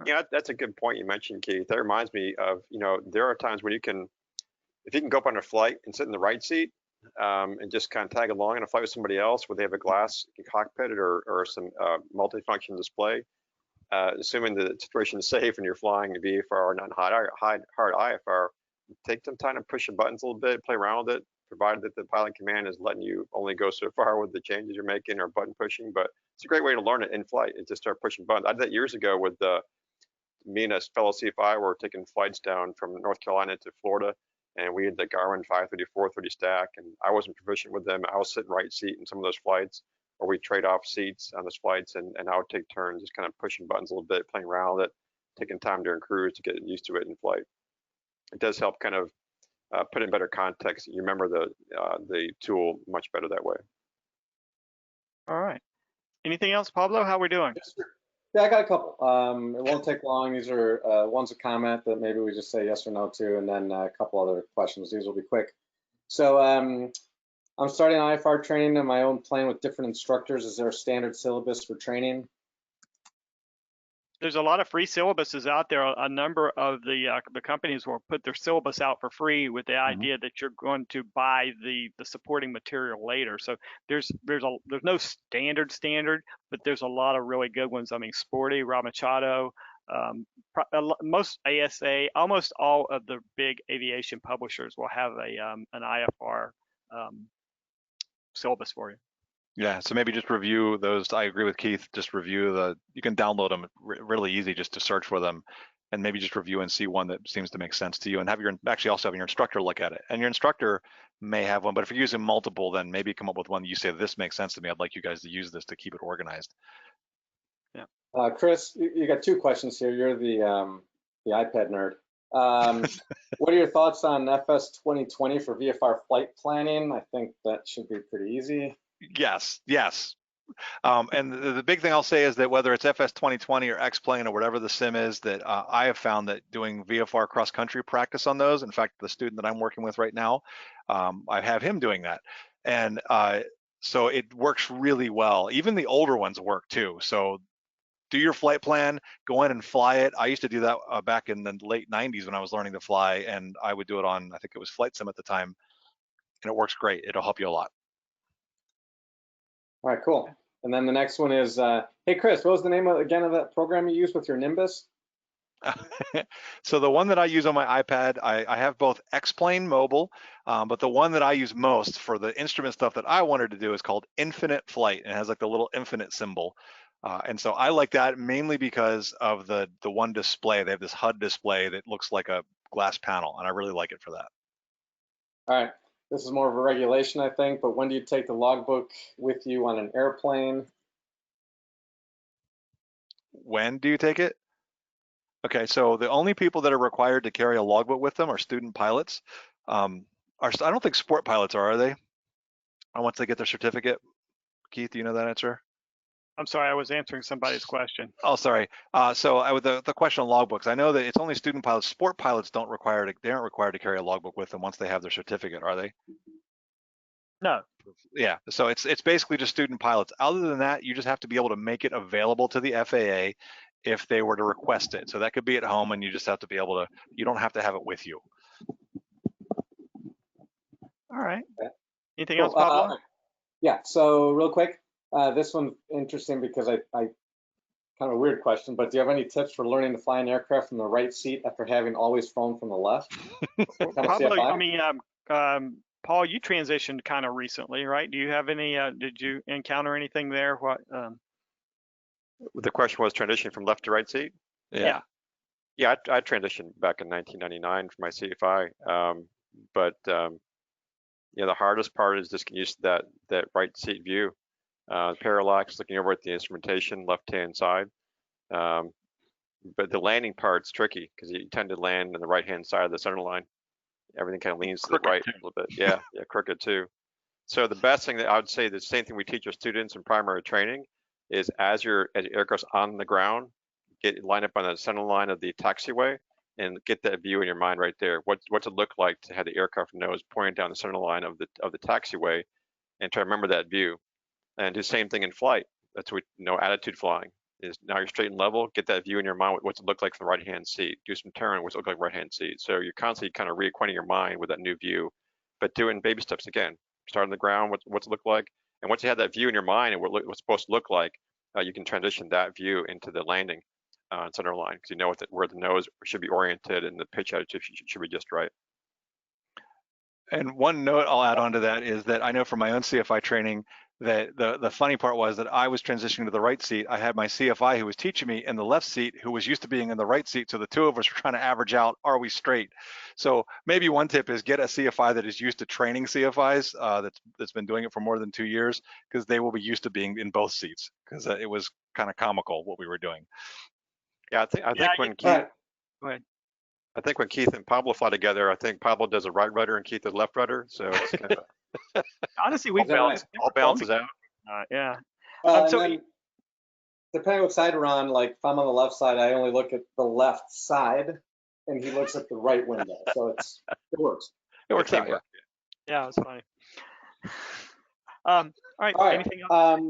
Yeah, that's a good point you mentioned, Keith. That reminds me of, you know, there are times when you can, if you can go up on a flight and sit in the right seat and just kind of tag along in a flight with somebody else where they have a glass cockpit or some multifunction display, assuming the situation is safe and you're flying VFR, not hard IFR, take some time to push the buttons a little bit, play around with it, provided that the pilot command is letting you only go so far with the changes you're making or button pushing. But it's a great way to learn it in flight, and just start pushing buttons. I did that years ago with me and a fellow CFI were taking flights down from North Carolina to Florida, and we had the Garmin 530, 430 stack, and I wasn't proficient with them. I was sitting right seat in some of those flights, or we trade off seats on those flights, and I would take turns just kind of pushing buttons a little bit, playing around with it, taking time during cruise to get used to it in flight. It does help kind of put in better context. You remember the tool much better that way. All right. Anything else, Pablo? How are we doing? Yeah, I got a couple. It won't take long. These are ones a comment that maybe we just say yes or no to, and then a couple other questions. These will be quick. So I'm starting IFR training in my own plane with different instructors. Is there a standard syllabus for training? There's a lot of free syllabuses out there. A number of the companies will put their syllabus out for free with the idea that you're going to buy the supporting material later. So there's no standard, but there's a lot of really good ones. I mean, Sporty, Rob Machado, most ASA, almost all of the big aviation publishers will have an IFR syllabus for you. Yeah, so maybe just review those. I agree with Keith. Just review you can download them really easy just to search for them, and maybe just review and see one that seems to make sense to you, and actually also have your instructor look at it. And your instructor may have one, but if you're using multiple, then maybe come up with one that you say, this makes sense to me. I'd like you guys to use this to keep it organized. Yeah. Chris, you got two questions here. You're the iPad nerd. What are your thoughts on FS 2020 for VFR flight planning? I think that should be pretty easy. Yes. And the big thing I'll say is that whether it's FS 2020 or X-Plane or whatever the sim is, that I have found that doing VFR cross-country practice on those, in fact, the student that I'm working with right now, I have him doing that. And so it works really well. Even the older ones work too. So do your flight plan, go in and fly it. I used to do that back in the late 90s when I was learning to fly, and I would do it on, I think it was Flight Sim at the time, and it works great. It'll help you a lot. All right, cool. And then the next one is, hey, Chris, what was the name again of that program you used with your Nimbus? So the one that I use on my iPad, I have both X-Plane mobile, but the one that I use most for the instrument stuff that I wanted to do is called Infinite Flight, and it has like the little infinite symbol. And so I like that mainly because of the one display. They have this HUD display that looks like a glass panel, and I really like it for that. All right. This is more of a regulation, I think, but when do you take the logbook with you on an airplane? When do you take it? Okay, so the only people that are required to carry a logbook with them are student pilots. I don't think sport pilots are they? Once they get their certificate. Keith, do you know that answer? I'm sorry, I was answering somebody's question. Oh, sorry. So the question on logbooks, I know that it's only student pilots. Sport pilots they aren't required to carry a logbook with them once they have their certificate, are they? No. Yeah, so it's basically just student pilots. Other than that, you just have to be able to make it available to the FAA if they were to request it. So that could be at home, and you just have to be able to, you don't have to have it with you. All right. Okay. Anything Cool. else, Pablo? Yeah, so real quick, this one's interesting because I kind of a weird question, but do you have any tips for learning to fly an aircraft from the right seat after having always flown from the left? Pablo, I mean, Paul, you transitioned kind of recently, right? Do you have any, did you encounter anything there? What? The question was transitioning from left to right seat? Yeah. Yeah, I transitioned back in 1999 for my CFI. But yeah, the hardest part is just getting used to that right seat view. Parallax, looking over at the instrumentation, left-hand side. But the landing part's tricky because you tend to land on the right-hand side of the center line. Everything kind of leans to the right a little bit. Yeah, crooked too. So the best thing that I would say, the same thing we teach our students in primary training, is as your aircraft's on the ground, line up on the center line of the taxiway and get that view in your mind right there. What's it look like to have the aircraft nose pointing down the center line of the taxiway, and try to remember that view. And do the same thing in flight. That's what attitude flying. is now you're straight and level, get that view in your mind, what's it look like from the right-hand seat, do some turn, what's it look like right-hand seat. So you're constantly kind of reacquainting your mind with that new view, but doing baby steps again, start on the ground, what's it look like, and once you have that view in your mind and what's supposed to look like, you can transition that view into the landing center line, because you know where the nose should be oriented and the pitch attitude should be just right. And one note I'll add on to that is that I know from my own CFI training that the funny part was that I was transitioning to the right seat. I had my CFI who was teaching me in the left seat who was used to being in the right seat. So the two of us were trying to average out, are we straight? So maybe one tip is get a CFI that is used to training CFIs that's been doing it for more than 2 years, because they will be used to being in both seats, because it was kind of comical what we were doing. Yeah, I think when Keith, go ahead. I think when Keith and Pablo fly together, I think Pablo does a right rudder and Keith a left rudder. So it's kind of honestly, we all balances out. Yeah. Then, depending what side we're on, like if I'm on the left side, I only look at the left side, and he looks at the right window. So it works. It works out. Yeah, it's funny. All right. Anything else?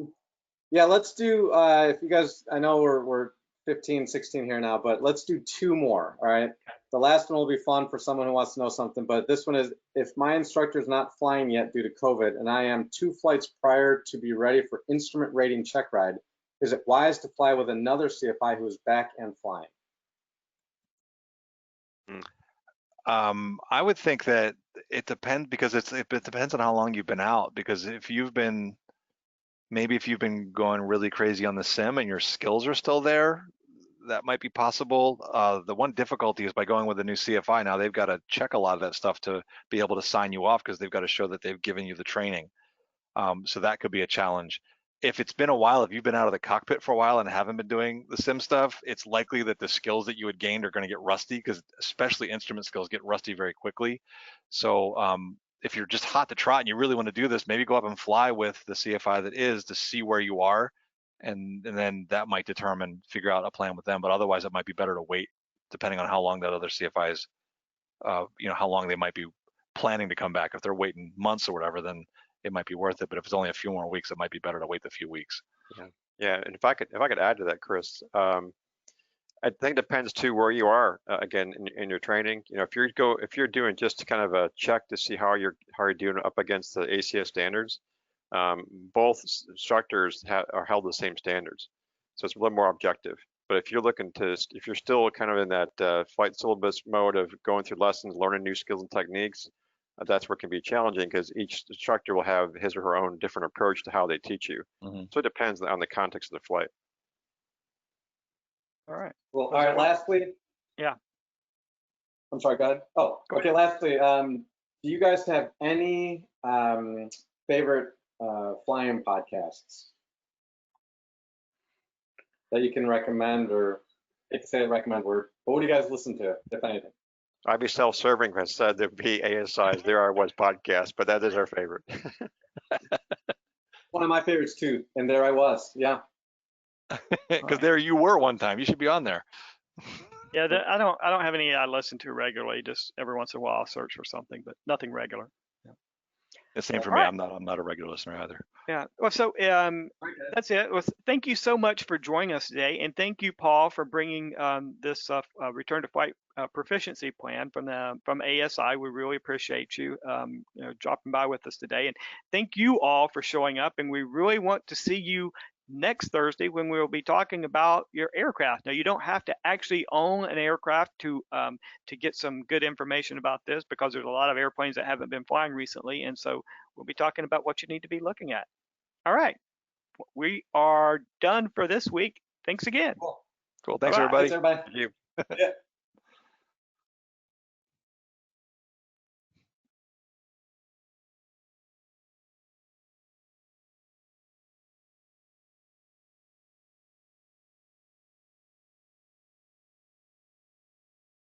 Yeah, let's do. If you guys, I know we're 15, 16 here now, but let's do 2 more. All right. The last one will be fun for someone who wants to know something, but this one is, if my instructor is not flying yet due to COVID and I am 2 flights prior to be ready for instrument rating check ride, is it wise to fly with another CFI who is back and flying? I would think that it depends, because it depends on how long you've been out, because if you've been going really crazy on the sim and your skills are still there, that might be possible. The one difficulty is by going with a new CFI, now they've got to check a lot of that stuff to be able to sign you off, because they've got to show that they've given you the training. So that could be a challenge. If it's been a while, if you've been out of the cockpit for a while and haven't been doing the sim stuff, it's likely that the skills that you had gained are going to get rusty, because especially instrument skills get rusty very quickly. So if you're just hot to trot and you really want to do this, maybe go up and fly with the CFI that is, to see where you are, and then that might figure out a plan with them. But otherwise, it might be better to wait, depending on how long that other CFI is, how long they might be planning to come back. If they're waiting months or whatever, then it might be worth it. But if it's only a few more weeks, it might be better to wait the few weeks. Yeah. And if I could add to that, Chris, I think it depends too where you are again in your training. If you're doing just kind of a check to see how you're doing up against the ACS standards, both instructors are held to the same standards, so it's a little more objective. But if you're still kind of in that flight syllabus mode of going through lessons, learning new skills and techniques, that's where it can be challenging, because each instructor will have his or her own different approach to how they teach you. So it depends on the context of the flight. All right. Well, all right. Lastly. Yeah. I'm sorry. Go ahead. Oh, okay. Lastly, do you guys have any favorite flying podcasts that you can recommend, or if you say recommend word, but what do you guys listen to, if anything? I'd be self-serving if I said there'd be ASI's There I Was podcast, but that is our favorite. One of my favorites too, and There I Was. Yeah. Because there you were one time. You should be on there. Yeah, I don't have any I listen to regularly. Just every once in a while I'll search for something, but nothing regular. Yeah. The same for me. I'm not a regular listener either. Yeah. Well, so that's it. Well, thank you so much for joining us today, and thank you, Paul, for bringing this return to flight proficiency plan from ASI. We really appreciate you, dropping by with us today, and thank you all for showing up. And we really want to see you next Thursday when we'll be talking about your aircraft. Now, you don't have to actually own an aircraft to get some good information about this, because there's a lot of airplanes that haven't been flying recently, and so we'll be talking about what you need to be looking at. All right, we are done for this week. Thanks again. Cool. Thanks, everybody. Thanks, everybody. Thank you. Yeah.